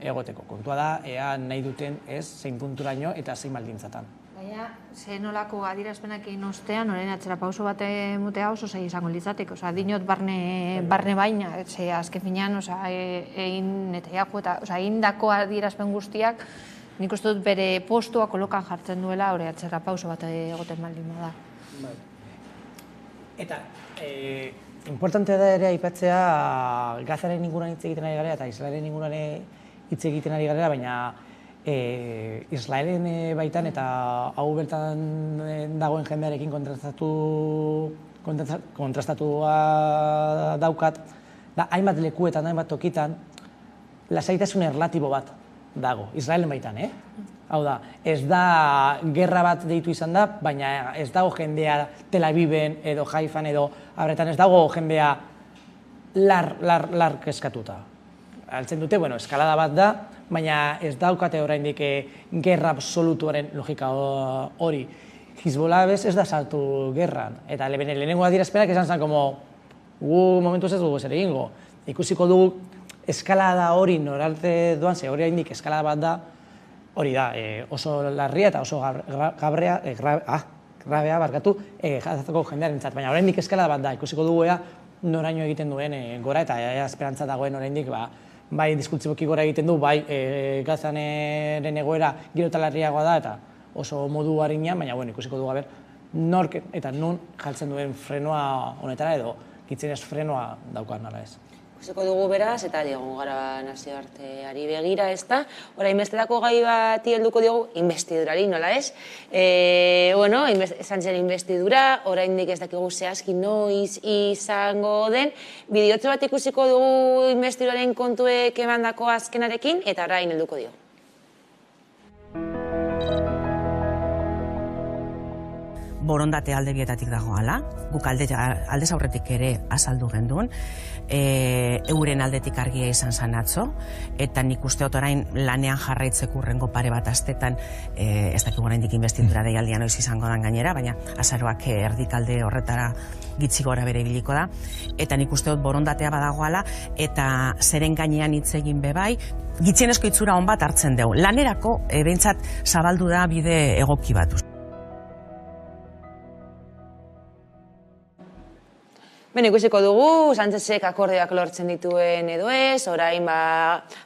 egoteko. Kontua da, ea nahi duten ez, zein punturaino eta zein baldintzatan. Baina, ze nolako adierazpenak egin ostean, orain atzera pauso bat emutea oso zaila izango litzateke. Osa, dinot barne baina, azken finean, egin eta jaku eta egindako adierazpen guztiak, nik uste dut bere postua kolokan jartzen duela, hori atzera pauso bat egoten baldin bada. Eta, importantea da ere aipatzea Gazaren inguruan hitz egiten ari gara eta Israelen inguruan hitz egiten ari gara, baina Israelen baitan eta hau bertan dagoen jendearekin kontrastatua daukat, da hainbat lekuetan, hainbat tokitan, lasaitasun erlatibo bat dago, Israelen baitan, Hau da, ez da gerra bat deitu izan da, baina ez dago jendea Tel Aviven edo Haifan edo Abretan, ez dago jendea lar kezkatuta. Altzen dute, eskalada bat da, baina ez daukate oraindik gerra absolutuaren logika hori. Hizbola ez da sartu gerran, eta lehenengo adierazpenak esan zen, gu momentuz ez dugu zer egingo. Ikusiko dugu eskalada hori norarte doan, ze hori oraindik eskalada bat da, hori da, oso larria eta oso grabea barkatu jatzeko jendearentzat, baina oraindik eskalada bat da, ikusiko dugu noraino egiten duen gora eta esperantza dagoen oraindik bai diskurtsiboki gora egiten du, bai Gazaren egoera gero eta larriagoa da eta oso modu harinean, baina ikusiko dugu nork eta nun jartzen duen frenoa honetara edo gitzenez frenoa daukan nala ez. Ikusiko dugu beraz, eta diogu gara nazioarteari begira, ez da. Orain bestelako gai bati helduko diogu, investidurari, nola ez? Esan zen investidura, oraindik ez dakigu zehazki noiz izango den. Bideotxo bat ikusiko dugu investiduraren kontuek emandako azkenarekin, eta orain helduko diogu. Borondate alde bietatik dagoala, guk aldez aurretik ere azaldu gendun, euren aldetik argia izan zan atzo, eta nik usteot orain lanean jarraitzeko urrengo pare bat astetan, ez dakik oraindik investidura deialdian noiz izango dan gainera, baina azaroak erdikalde horretara gitzi gora bere ibiliko da, eta nik usteot borondatea badagoala, eta zeren gainean hitz egin bebai, gitzienezko itzura hon bat hartzen dugu. Lanerako, behintzat zabaldu da bide egoki bat. Ben, ikusiko dugu, Sánchezek akordioak lortzen dituen edo ez, orain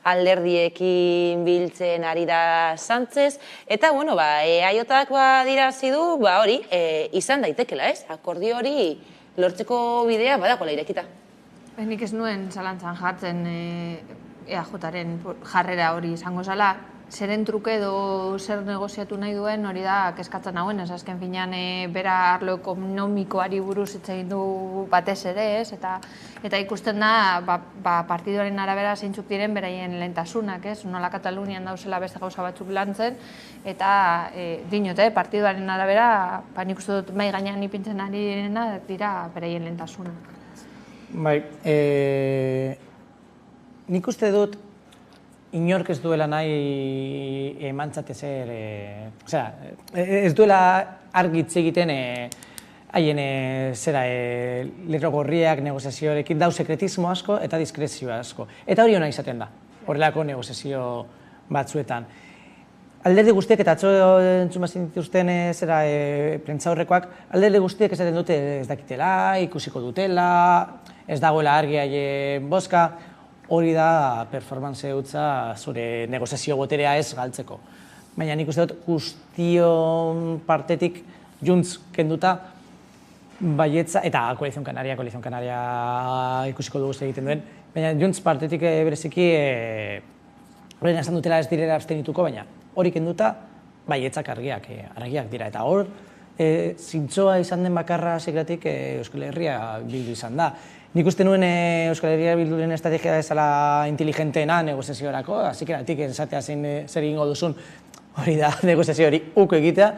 alderdiekin biltzen ari da Sánchez, eta, bueno, EAJak dirazi du, hori, izan daitekela, ez? Akordio hori lortzeko bidea badagoela irekita. Nik ez nuen zalantzan jartzen EAJaren jarrera hori izango zala, zeren truke edo zer negoziatu nahi duen hori da kezkatzen hauen, ez azken finean bera arlo ekonomikoari buruz hitz egin du batez ere, ez? Eta ikusten da, partidoaren arabera zeintzuk diren beraien lehentasunak, ez? Nola Katalunian dauzela beste gauza batzuk lantzen, eta dinote, partidoaren arabera, nik uste dut mai gainean ipintzen ari direna dira beraien lehentasunak. Bai, nik uste dut inork ez duela nahi emantzate zer, ez duela argitz egiten haien lerro gorriak negoziazioarekin dau sekretismo asko eta diskrezio asko. Eta hori hona izaten da, horrelako negoziazio batzuetan. Alderdi guztiek, eta atzo entzumazin dituzten prentzaurrekoak, alderdi guztiek esaten dute ez dakitela, ikusiko dutela, ez dagoela argi haien boska, hori da performance utza zure negoziazio boterea ez galtzeko. Baina nik uste dut guztion partetik juntz kenduta baietza, eta Koalizion Kanaria ikusiko dugu egiten duen, baina juntz partetik bereziki horren esan dutela ez direla abstenituko, baina hori kenduta baietzak argiak dira. Eta hor, zintzoa izan den bakarra sekretik Euskal Herria bildu izan da. Nik uste nuen Euskal Herria Bilduren estrategia ezala inteligenteena negoziaziorako, azikeratik esatea zer egingo duzun hori da negoziazio hori uko egitea,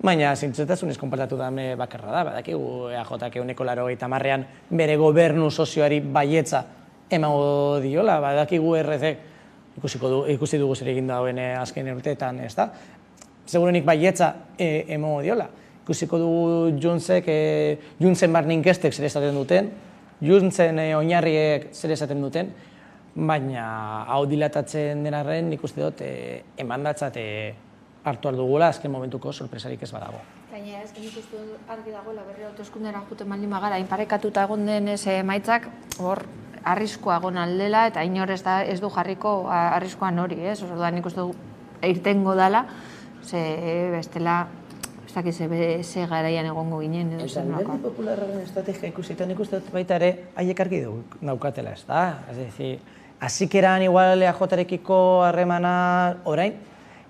baina zintzotasunez konpartatu da bakarra da, badakigu EAJak 80%an bere gobernu sozioari baietza emango diola, badakigu RC ikusi dugu zer egin dauen azken urteetan, ez da? Seguruenik baietza emango diola. Ikusiko dugu Juntzen barne inkestek zer esaten duten, Juntzen oinarriek zer esaten duten, baina hau dilatatzen denarren nik uste dut emandatzat hartu aldugula azken momentuko sorpresarik ez badago. Gainera, ez nik uste argi dagoela berri hauteskundera juten baldin bagara, inparekatuta egon den emaitzak, hor arriskoa egon aldela eta inor ez du jarriko arriskoan hori, ez? Orduan nik uste du irtengo dela, ze bestela ez dakiz ze garaian egongo ginen edo zen nolako. Eta Alderdi Popularraren estrategia ikusita nik uste dut baita ere haiek argi daukatela, ez da? Ez decir, hasikeran igual EAJarekiko harremana orain,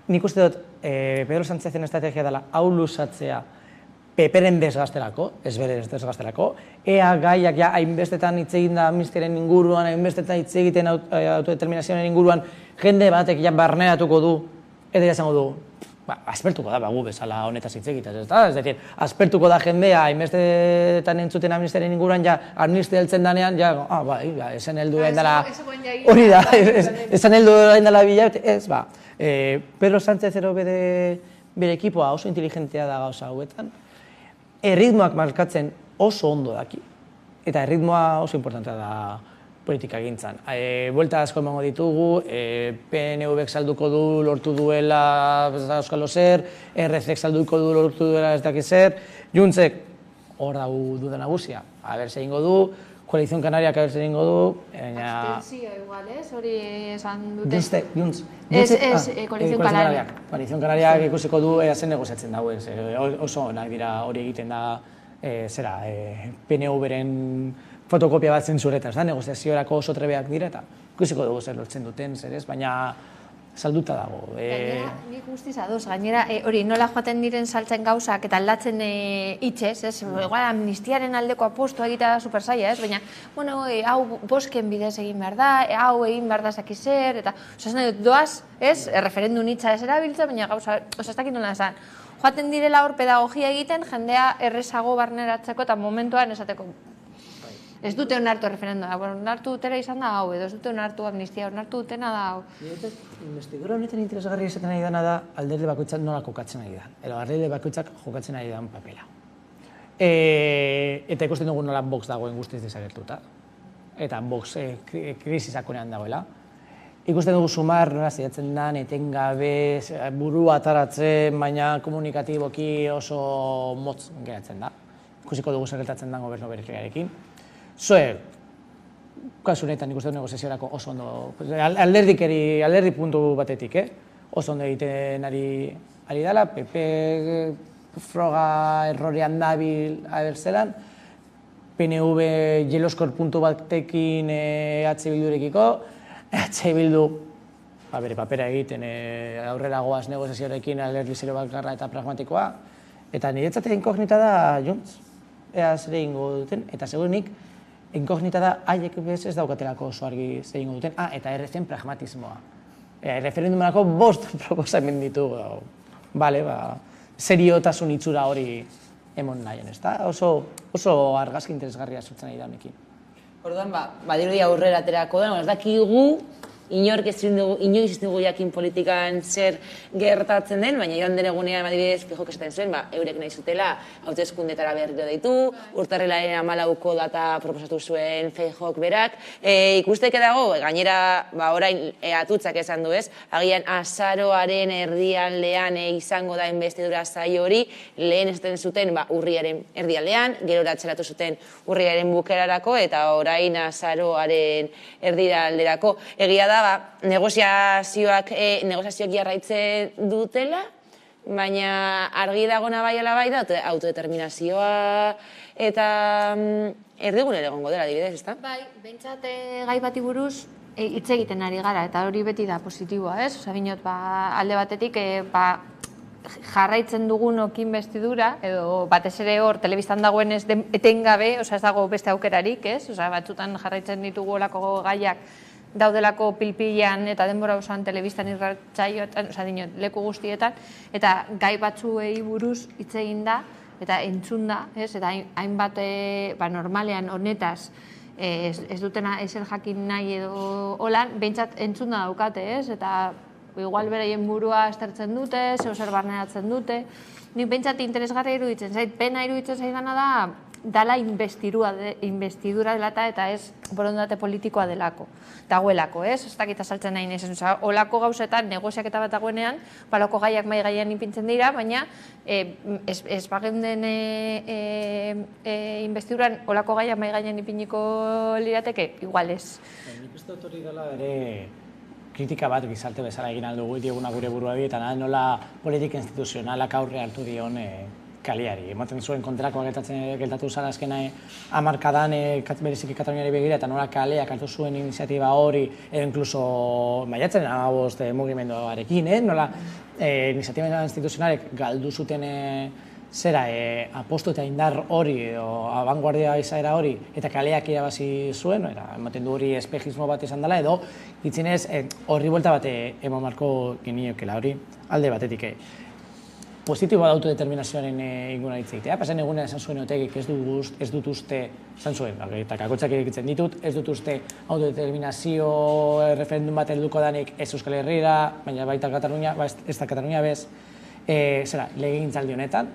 nik uste dut Pedro Sánchezen estrategia dela hau luzatzea PP-ren desgazterako, ez bere desgazterako, ea gaiak ja hainbestetan hitz egin da amnistiaren inguruan, hainbestetan hitz egiten autodeterminazioaren inguruan, jende batek ja barneratuko du, eta ja zango du, aspertuko da, gu bezala honetaz hitz egitaz, ez da? Ez decir, aspertuko da jendea, hainbestetan entzuten amnistiaren inguruan, ja amnistia heltzen danean, ja, bai, esan heldu da indala, hori da, esan heldu da indala bila, ez, Pedro Sánchez ero bere ekipoa oso inteligentea da gauza hauetan, erritmoak markatzen oso ondo daki, eta erritmoa oso importantea da politika gintzan. Buelta asko emango ditugu, PNV-ek salduko du lortu duela Euskal Ozer, RC-ek salduko du lortu duela ez dakiz zer, Juntzek hor dago duda nagusia, aber zer egingo du, Koalizion Kanariak aber zer egingo du, abstentzio igual, ez? Hori esan dute. Juntz. Koalizion Kanariak. Koalizion Kanariak ikusiko du ea zen negoziatzen dago, oso onak dira hori egiten da, PNV-ren fotokopia bat zentzuretaz, negoziaziorako oso trebeak dira eta ikusiko dugu zer lortzen duten, zer ez, baina salduta dago. Gainera, nik guztiz ados, gainera, hori nola joaten diren saltzen gauzak eta aldatzen hitzez, ez, igual amnistiaren aldeko apostua egitea da superzaila, ez, baina, bueno, hau bosken bidez egin behar da, hau egin behar da zakizer, eta, osazen dut, doaz, ez, referendun hitza ez erabiltza, baina gauza, osaztakit nola esan, joaten direla hor pedagogia egiten, jendea errezago barneratzeko eta momentuan esateko, ez dute onartu referendua, onartu dutera izan da hau, edo ez dute onartu amnistia, onartu dutena da hau. Investidura honetan interesgarri esaten nahi dena da alderdi bakoitzak nola kokatzen nahi da. Edo alderdi bakoitzak jokatzen nahi dan papela. Eta ikusten dugu nola Vox dagoen guztiz desagertuta. Eta Vox krisisakonean dagoela. Ikusten dugu Sumar nola zeiatzen den, etengabe, burua ataratzen, baina komunikatiboki oso motz geratzen da. Ikusiko dugu zer gertatzen den gobernu berriarekin. zuek, kasu honetan nik uste negoziaziorako oso ondo, alderdi puntu batetik, oso ondo egiten ari dela, PP froga errorean dabil abertzelan, PNV jeloskor puntu batekin H Bildurekiko, H Bildu bere papera egiten aurrera goaz negoziazioarekin alderdi zero bakarra eta pragmatikoa, eta niretzat inkognita da Junts, ea zer egingo duten, eta segurenik inkognita da haiek ez daukatelako oso argi zer egingo duten, eta errezen pragmatismoa. Referendumarako 5 proposamen ditugu, seriotasun itxura hori emon nahien, ez da? Oso argazki interesgarria sortzen nahi da honekin. Orduan, badirudi aurrera aterako da, ez dakigu, inoiz ez dugu jakin politikan zer gertatzen den, baina joan den egunean adibidez Feijok esaten zuen, eurek nahi zutela hauteskundeetara berriro deitu, urtarrilaren 14ko data proposatu zuen Feijok berak. Ikusteke dago, gainera orain Atutxak esan du ez, agian azaroaren erdialdean izango da inbestidura saio hori, lehen esaten zuten urriaren erdialdean, gero atxeratu zuten urriaren bukerarako, eta orain azaroaren erdialderako. Egia da, negoziazioak jarraitzen dutela, baina argi dagona bai ala bai da autodeterminazioa eta erdigunera egongo dela adibidez, ezta? Bai, behintzat gai bati buruz hitz egiten ari gara, eta hori beti da positiboa, ez? Osa, binot, alde batetik, jarraitzen dugunokin bestidura, edo batez ere hor telebistan dagoen ez etengabe, osa ez dago beste aukerarik, ez? Osa, batzutan jarraitzen ditugu olako gaiak daudelako pilpilean eta denbora osoan telebistan irratsaioetan, leku guztietan, eta gai batzuei buruz hitz egin da, eta entzun da, eta hainbat normalean honetaz ez dutena ezer jakin nahi edo holan, behintzat entzun da daukate, eta igual beraien burua estertzen dute, zer barneratzen dute, nik behintzat interesgarria iruditzen zait, pena iruditzen zaidana da, dala investidura delata eta ez borondate politikoa dagoelako, ez? Ez dakit azaltzen nahi nezen, olako gauzetan negoziaketa bat dagoenean, balako gaiak mai gaian ipintzen dira, baina ez bagenden investiduran olako gaiak mai gaian ipiniko lirateke, igual ez. Nik uste dut hori dela ere kritika bat gizarte bezala egin aldugu dieguna gure buruari, eta nola politika instituzionalak aurre hartu dion kaliari. Ematen zuen kontrakoa gertatu zara azkena hamarkadan bereziki Kataluniari begira, eta nola kaleak hartu zuen iniziatiba hori, edo inkluso maiatzen 15 mugimenduarekin, nola iniziatiba instituzionalek galdu zuten zera apostu eta indar hori, edo abanguardia izaera hori, eta kaleak irabazi zuen, ematen du hori espejismo bat izan dela, edo itzinez horri buelta bat eman marko geniokela hori alde batetik. Positiboa da autodeterminazioaren inguna hitz egitea. Pasan egunean esan zuen Otegik ez dut uste, esan zuen, eta kakotxak egitzen ditut, ez dut uste autodeterminazio referendum bat helduko danik ez Euskal Herrira, baina baita Katalunia, ez da Katalunia bez, legegintzaldi honetan,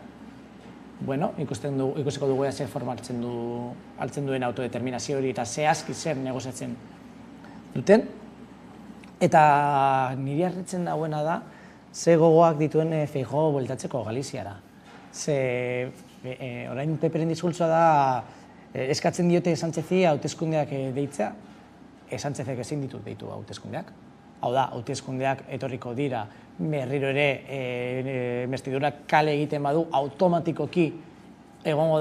ikusiko dugu zer forma hartzen duen autodeterminazio hori eta zehazki zer negoziatzen duten. Eta niri harritzen dagoena da, ze gogoak dituen Feijóo bueltatzeko Galiziara. Orain PPren diskurtsoa da eskatzen diote Sánchezi hauteskundeak deitzea, Sánchezek ezin ditut deitu hauteskundeak. Hau da, hauteskundeak etorriko dira berriro ere investidurak kale egiten badu automatikoki egongo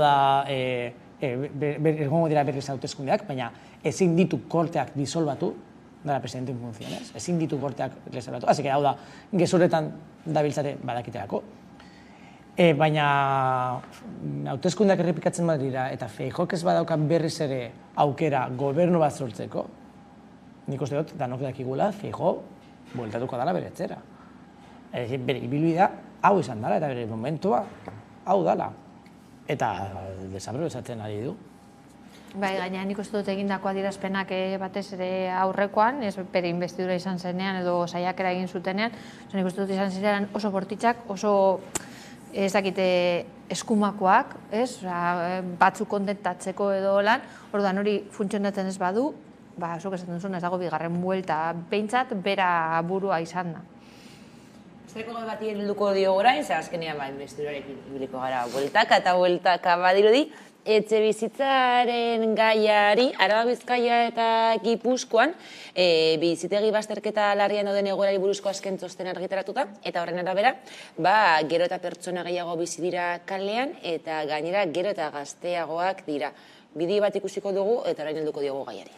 dira berriz hauteskundeak, baina ezin ditu korteak disolbatu, dara presidente en funciones, ezin ditu korteak lesalatu. Así que hau da, gezurretan dabiltzate badakiterako. Baina hauteskundeak errepikatzen badira eta Feijok ez badauka berriz ere aukera gobernu bat sortzeko, nik uste dut, danok dakigula, Feijó bueltatuko dala bere etxera. Bere ibilbidea hau izan dala eta bere momentua hau dala. Eta desaprobesatzen ari du. Bai, gaina nik uste dut egindako adierazpenak batez ere aurrekoan, ez bere investidura izan zenean edo saiakera egin zutenean, nik uste dut izan ziren oso bortitzak, oso ez dakite eskumakoak, batzuk kontentatzeko edo lan, orduan hori funtzionatzen ez badu, zuk esaten duzun ez dago bigarren buelta, behintzat bera burua izan da. Zereko gai bati helduko dio orain, ze azkenean investidurarekin ibiliko gara bueltaka eta bueltaka badirudi, etxe bizitzaren gaiari, Araba, Bizkaia eta Gipuzkoan, bizitegi bazterketa larrian dauden egoerari buruzko azken txosten argitaratuta, eta horren arabera, gero eta pertsona gehiago bizi dira kalean, eta gainera gero eta gazteagoak dira. Bideo bat ikusiko dugu, eta orain helduko diogu gaiari.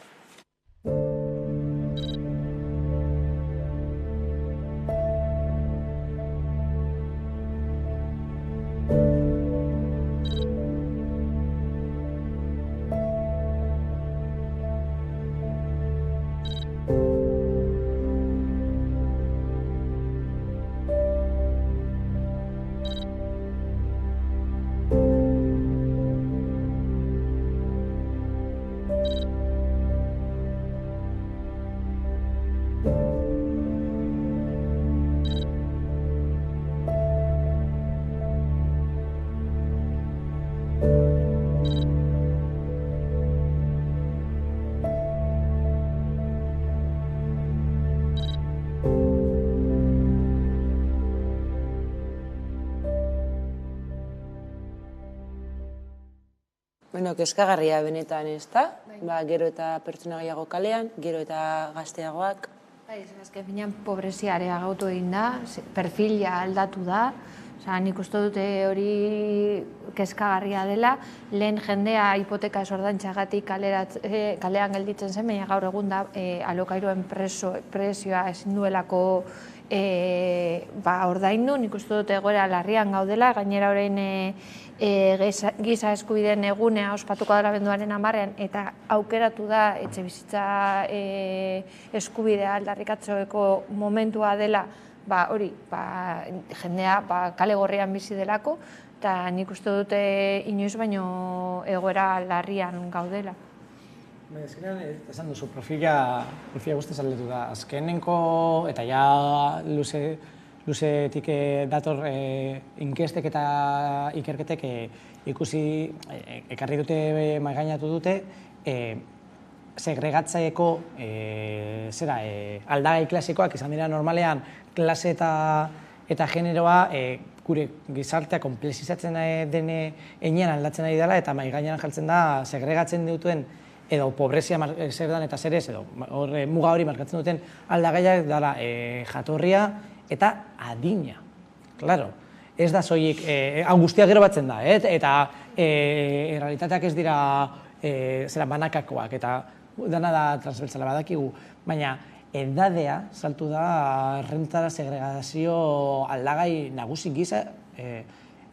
Kezkagarria benetan, ez da? Gero eta pertsona gehiago kalean, gero eta gazteagoak. Azken finean pobrezia areagotu egin da, perfila aldatu da, nik uste dute hori kezkagarria dela, lehen jendea hipoteka ez ordaintzagatik kalean gelditzen zen, baina gaur egun da alokairuen prezioa ezin duelako ordaindu, nik uste dute egoera larrian gaudela, gainera orain giza eskubideen egunea ospatuko dela abenduaren 10ean eta aukeratu da etxe bizitza eskubidea aldarrikatzeko momentua dela, hori, jendea kale gorrian bizi delako, eta nik uste dute inoiz baino egoera larrian gaudela. Azkenean, esan duzu, profila guztiz aldetu da. Azkenenko, eta ja luzetik dator inkestek eta ikerketek ikusi, ekarri dute, maigainatu dute, segregatzaeko aldagai klasikoak izan dira normalean klase eta generoa gure gizartea komplexizatzen den enean aldatzen ari dela eta maigainan jartzen da segregatzen dutuen edo pobrezia zer dan eta zer ez, edo muga hori markatzen duten aldagaiak dela jatorria eta adina. Claro, ez da soilik, hau guztia gero batzen da, eta errealitateak ez dira banakakoak, eta dana da transbertsala badakigu, baina edadea saltu da rentara segregazio aldagai nagusi gisa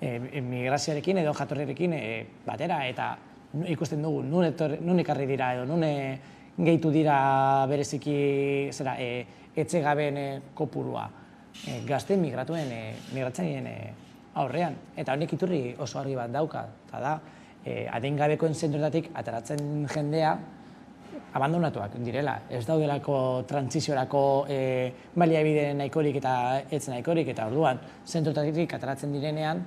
migrazioarekin edo jatorriarekin batera, eta ikusten dugu nun ekarri dira edo nun gehitu dira bereziki etxegabeen kopurua gazte migratzen aurrean. Eta honek iturri oso argi bat dauka, eta da adingabekoen zentroetatik ateratzen jendea abandonatuak direla. Ez daudelako trantsiziorako baliabide nahikorik eta ez nahikorik, eta orduan zentroetatik ateratzen direnean,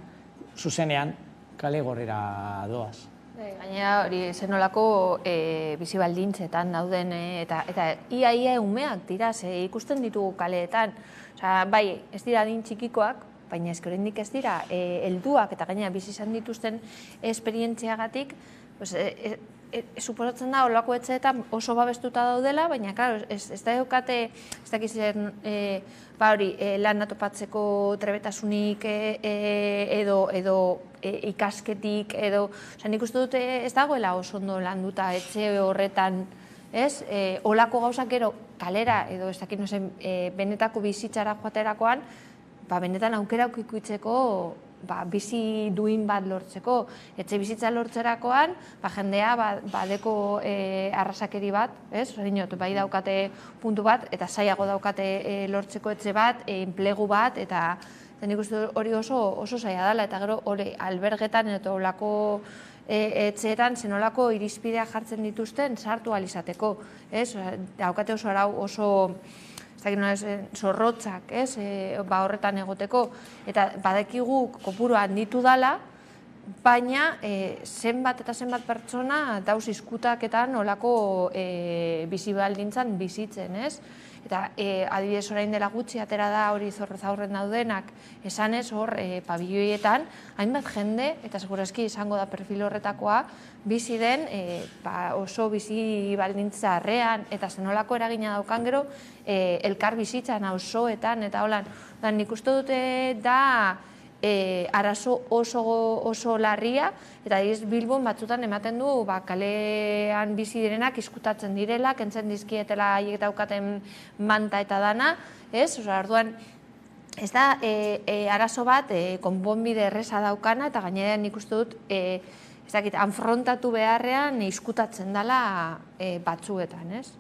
zuzenean kale gorrira doaz. Gainera hori zenolako bizi baldintzetan dauden eta ia umeak dira, ikusten ditugu kaleetan. Bai, ez dira adin txikikoak, baina ez oraindik ez dira helduak eta gainera bizi izan dituzten esperientziagatik, suposatzen da olako etxeetan oso babestuta daudela, baina ez da daukate, ez dakizen lan atopatzeko trebetasunik edo ikasketik edo, nik uste dute ez dagoela oso ondo landuta etxe horretan, olako gauzak gero kalera edo ez dakit benetako bizitzara joaterakoan, benetan aukera ikuitzeko bizi duin bat lortzeko. Etxe bizitza lortzerakoan, jendea badeko arrasakeri bat, bai daukate puntu bat, eta zailago daukate lortzeko etxe bat, enplegu bat, eta nik uste hori oso zaila dela, eta gero hori albergetan eta olako etxeetan zenolako irizpidea jartzen dituzten sartu alizateko. Daukate oso arau oso zorrotzak horretan egoteko, eta badakigu kopuru handitu dela, baina zenbat eta zenbat pertsona dauz izkutaketan olako bizi baldintzan bizitzen, Eta adibidez orain dela gutxi atera da hori Zorrozaurren daudenak esanez hor pabilloietan hainbat jende, eta segurazki izango da perfil horretakoa, bizi den oso bizi baldintza arrean eta zenolako eragina daukan gero elkar bizitzan auzoetan eta holan. Nik uste dute da arazo oso larria, eta Bilbon batzutan ematen du kalean bizi direnak izkutatzen direla, kentzen dizkietela haiek daukaten manta eta dana, ez? Orduan, ez da arazo bat konponbide erreza daukana, eta gainean nik uste dut afrontatu beharrean izkutatzen dela batzuetan, ez?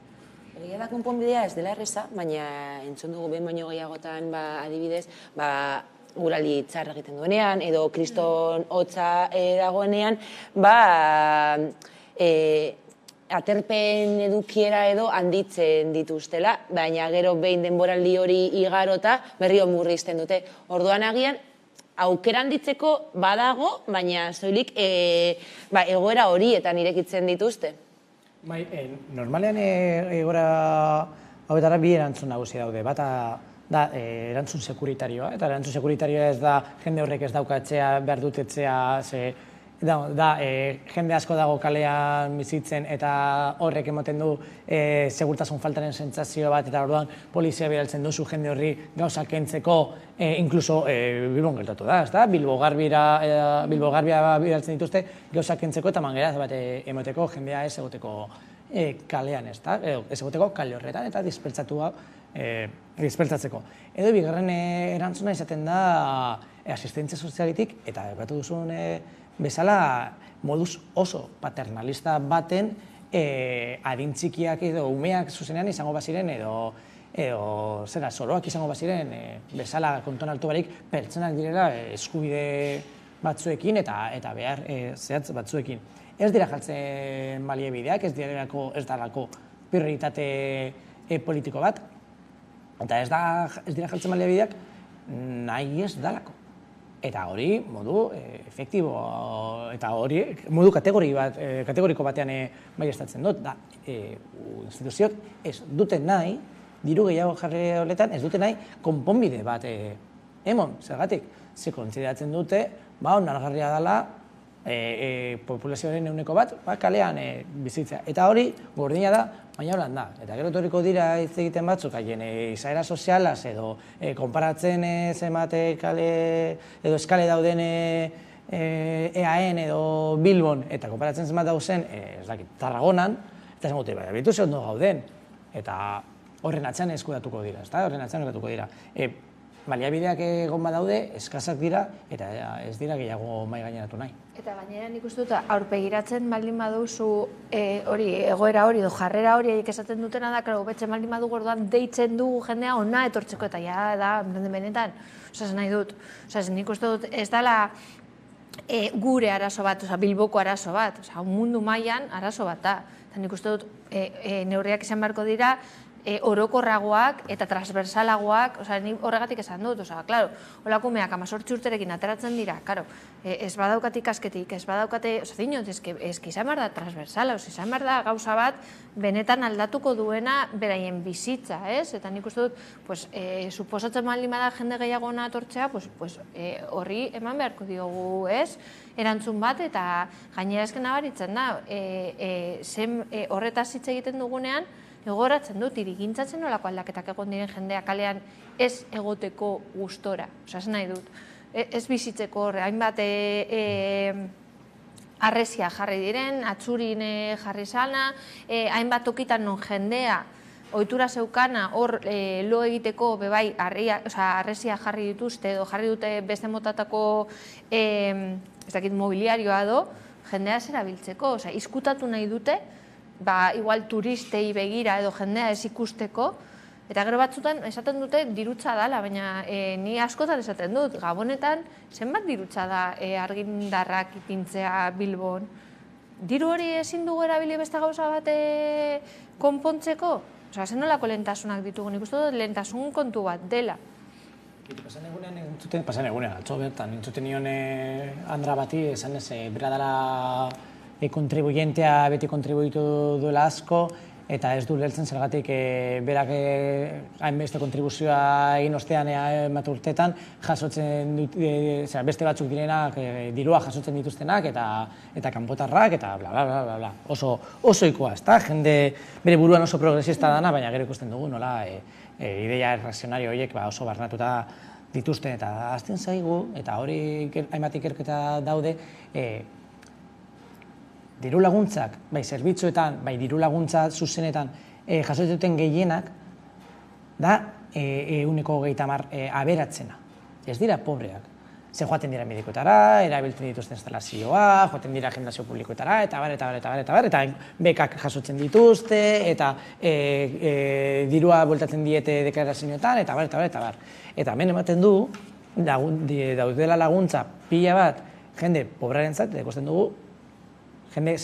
Egia da konponbidea ez dela erreza, baina entzun dugu behin baino gehiagotan adibidez, guraldi txar egiten duenean, edo kriston hotza dagoenean, aterpen edukiera edo handitzen dituztela, baina gero behin denboraldi hori igarota berriro murrizten dute. Orduan agian, aukera handitzeko badago, baina soilik egoera horietan irekitzen dituzte. Normalean egoera hauetara bi erantzun nagusi daude. Bata da erantzun sekuritarioa, eta erantzun sekuritarioa ez da jende horrek ez daukatzea, behar dutetzea, da jende asko dago kalean bizitzen eta horrek ematen du segurtasun faltaren sentsazio bat, eta orduan polizia bidaltzen duzu jende horri gauzak kentzeko, inkluso Bilbon gertatu da, ez da? Bilbo Garbia bidaltzen dituzte gauzak kentzeko eta mangeraz bat emateko jendea ez egoteko kalean, ez da? Ez egoteko kale horretan eta dispertsatzeko. Edo bigarren erantzuna izaten da asistentzia sozialitik, eta batu duzun bezala moduz oso paternalista baten adintzikiak edo umeak zuzenean izango baziren edo zoroak izango baziren bezala kontuan hartu barik pertsonak direla eskubide batzuekin eta behar zehatz batzuekin. Ez dira jartzen baliabideak, ez dalako prioritate politiko bat, eta ez dira jartzen baliabideak nahi ez dalako. Eta hori modu efektibo eta hori modu kategoriko batean baieztatzen dut. Instituzioak ez dute nahi, diru gehiago jarri horretan, ez dute nahi konponbide bat emon, zergatik. Ze kontsideratzen dute, onargarria dela populazioaren ehuneko bat kalean bizitzea. Eta hori gordina da, baina holan da. Eta gero etorriko dira hitz egiten batzuk, haien izaera sozialaz edo konparatzen zenbate kale edo eskale dauden EAN edo Bilbon, eta konparatzen zenbat dauzen, ez dakit, Tarragonan, eta zen gute, bitu ze ondo gauden. Eta horren atzean eskudatuko dira, horren atzean eskudatuko dira. Baliabideak egon badaude, eskazak dira, eta ez dira gehiago mai gaineratu nahi. Eta gainera nik uste dut, aurpegiratzen baldin baduzu egoera hori edo jarrera hori esaten dutena da, betzen baldin badugu orduan deitzen dugu jendea ona etortzeko eta ja da, benetan, nahi dut. Nik uste dut ez dela gure arazo bat, Bilboko arazo bat, mundu mailan arazo bat da. Nik uste dut neurriak izan beharko dira, orokorragoak eta transversalagoak, horregatik esan dut, holako umeak 18 urterekin ateratzen dira, ez badaukat ikasketik, ez badaukate, ezki izan behar da transversala, izan behar da gauza bat benetan aldatuko duena beraien bizitza, ez? Eta nik uste dut, suposatzen baldin bada jende gehiago ona atortzea, horri eman beharko diogu, ez? Erantzun bat, eta gainera ezken nabaritzen da, horretaz hitz egiten dugunean, egoratzen dut, irigintzatzen nolako aldaketak egon diren jendea kalean ez egoteko gustora. Ez nahi dut. Ez bizitzeko horre, hainbat arresia jarri diren, atzurin jarri zana, hainbat tokitan non jendea ohitura zeukana hor lo egiteko bebai arresia jarri dituzte edo jarri dute beste motatako mobiliarioa edo jendea ez erabiltzeko. Izkutatu nahi dute, igual turistei begira edo jendea ez ikusteko, eta gero batzutan esaten dute dirutza dala, baina ni askotan esaten dut, Gabonetan zenbat dirutza da argindarrak ipintzea Bilbon? Diru hori ezin dugu erabili beste gauza bat konpontzeko? Zen nolako lehentasunak ditugu, nik uste dut lehentasun kontu bat dela. Pasan egunean, atzo bertan, entzuten nion Andra bati, esan ez, bera dela kontribuyentea beti kontribuitu duela asko, eta ez du lertzen zergatik berak hainbeste kontribuzioa egin ostean hainbat urteetan jasotzen beste batzuk direnak dirua jasotzen dituztenak eta kanpotarrak eta bla bla bla bla. Oso ohikoa, ezta? Jende bere buruan oso progresista dana, baina gero ikusten dugu nola ideia errazionario horiek oso barnatuta dituzten eta azten zaigu eta hori hainbat ikerketa daude diru laguntzak, bai zerbitzuetan, bai diru laguntza zuzenetan jasotzen duten gehienak da 130 aberatzena. Ez dira pobreak. Ze joaten dira medikoetara, erabiltzen dituzten instalazioa, joaten dira gimnasio publikoetara, eta eta bekak jasotzen dituzte, eta dirua bueltatzen diete deklarazioetan, eta bar. Eta hemen ematen du, daudela laguntza pila bat, jende pobrearentzat, eta ikusten dugu, jende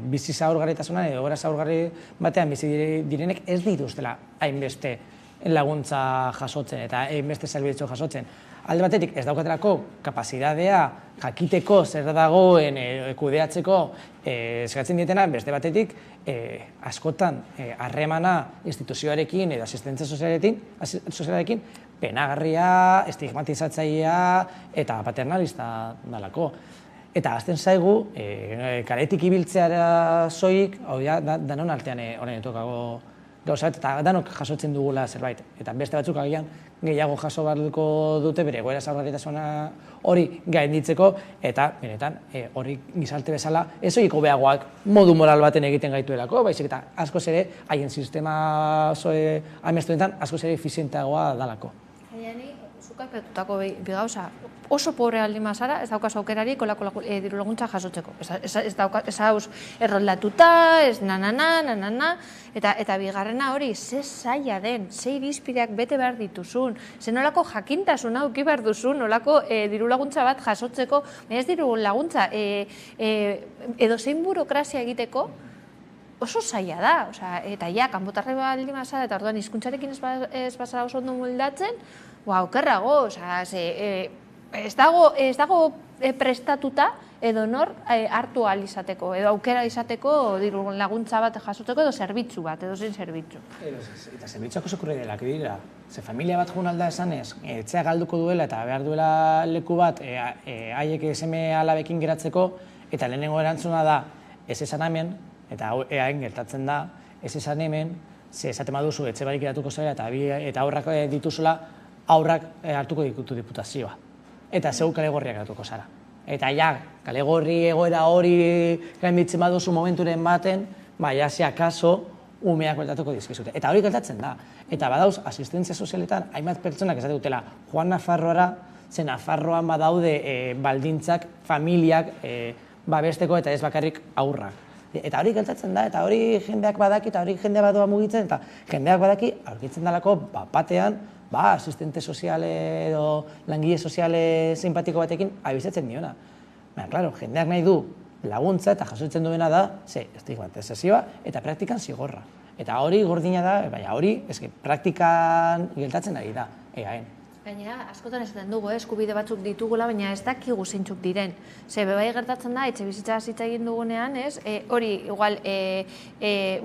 bizi zaurgarritasunan edo egoera zaurgarri batean bizi direnek ez dituztela hainbeste laguntza jasotzen eta hainbeste zerbitzu jasotzen. Alde batetik ez daukatelako kapazitatea jakiteko zer dagoen kudeatzeko eskatzen dietena, beste batetik askotan harremana instituzioarekin edo asistentzia sozialarekin penagarria, estigmatizatzailea eta paternalista dalako. Eta azten zaigu, kaletik ibiltzeara soik, hau danon artean horren etukago gauza bat, eta danok jasotzen dugula zerbait. Eta beste batzuk agian gehiago jaso barduko dute bere egoera zaurgarritasuna hori gainditzeko, eta benetan hori gizarte bezala ez ohiko beagoak modu moral baten egiten gaituelako, baizik eta askoz ere haien sistema amestuetan askoz ere efizienteagoa dalako. Aipatutako bi gauza, oso pobre aldin bazara, ez daukaz aukerarik olako diru laguntza jasotzeko. Ez hauz erroldatuta, ez nanana, eta bigarrena hori, ze zaila den, ze irizpideak bete behar dituzun, ze nolako jakintasuna eduki behar duzun, nolako diru laguntza bat jasotzeko, ez diru laguntza, edo zein burokrazia egiteko, oso zaila da, eta kanpotarre baldin bazara, eta orduan hizkuntzarekin ez bazara oso ondo moldatzen, okerrago, ez dago prestatuta edo nor hartu ahal izateko, edo aukera izateko diru laguntza bat jasotzeko edo zerbitzu bat, edo zein zerbitzu. Eta zerbitzuak oso kurridelak dira. Ze familia bat joan alda esanez, etxea galduko duela eta behar duela leku bat haiek seme alabekin geratzeko, eta lehenengo erantzuna da ez esan hemen, eta eain gertatzen da, ez esan hemen, ze esaten baduzu etxe barik geratuko zera eta aurrak dituzula, aurrak hartuko dikutu diputazioa. Eta zeu kalegorriak hartuko zara. Eta kalegorri egoera hori gainditzen baduzu momenturen baten, ze akaso umeak gertatuko dizkizute. Eta hori gertatzen da. Eta badauz, asistentzia sozialetan, hainbat pertsonak esate dutela, joan Nafarroara, ze Nafarroan badaude baldintzak, familiak babesteko eta ez bakarrik aurrak. Eta hori gertatzen da, eta hori jendeak badaki, eta hori jendea badoa mugitzen, eta jendeak badaki, aurkitzen dalako, batean, asistente soziale edo langile soziale simpatiko batekin abizatzen diona. Baina, klaro, jendeak nahi du laguntza eta jasotzen duena da, estigmatizazioa eta praktikan zigorra. Eta hori gordina da, baina hori, praktikan gertatzen ari da, egaen. Gainera, askotan esaten dugu, eskubide batzuk ditugula, baina ez dakigu zeintzuk diren. Ze bai gertatzen da, etxe bizitza hitz egin dugunean, hori, igual,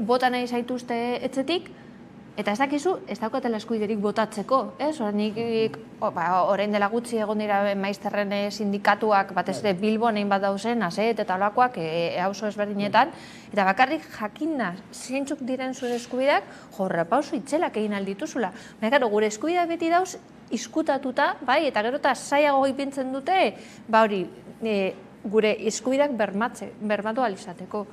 bota nahi zaituzte etxetik, eta ez dakizu, ez daukatela eskubiderik botatzeko, ez? Orain dela gutxi egon dira maizterren sindikatuak, batez ere Bilbon egin bat dauzen, Aset eta olakoak, auzo ezberdinetan, eta bakarrik jakinda zeintzuk diren zure eskubideak, pausu itzelak egin aldituzula. Baina, gure eskubideak beti dauz, izkutatuta, eta gero eta zaiago ipintzen dute, hori, gure eskubideak bermatu alizateko.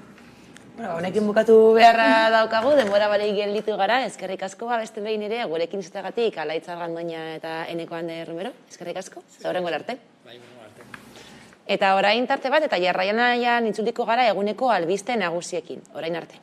Honekin bukatu beharra daukagu, denbora barei gelditu gara, eskerrik asko, beste behin ere, gurekin izatagatik, Alaitz Argandoña eta Eneko Ande Romero, eskerrik asko, zaurengo arte. Eta orain tarte bat, eta jarraian itzuliko gara eguneko albiste nagusiekin, orain arte.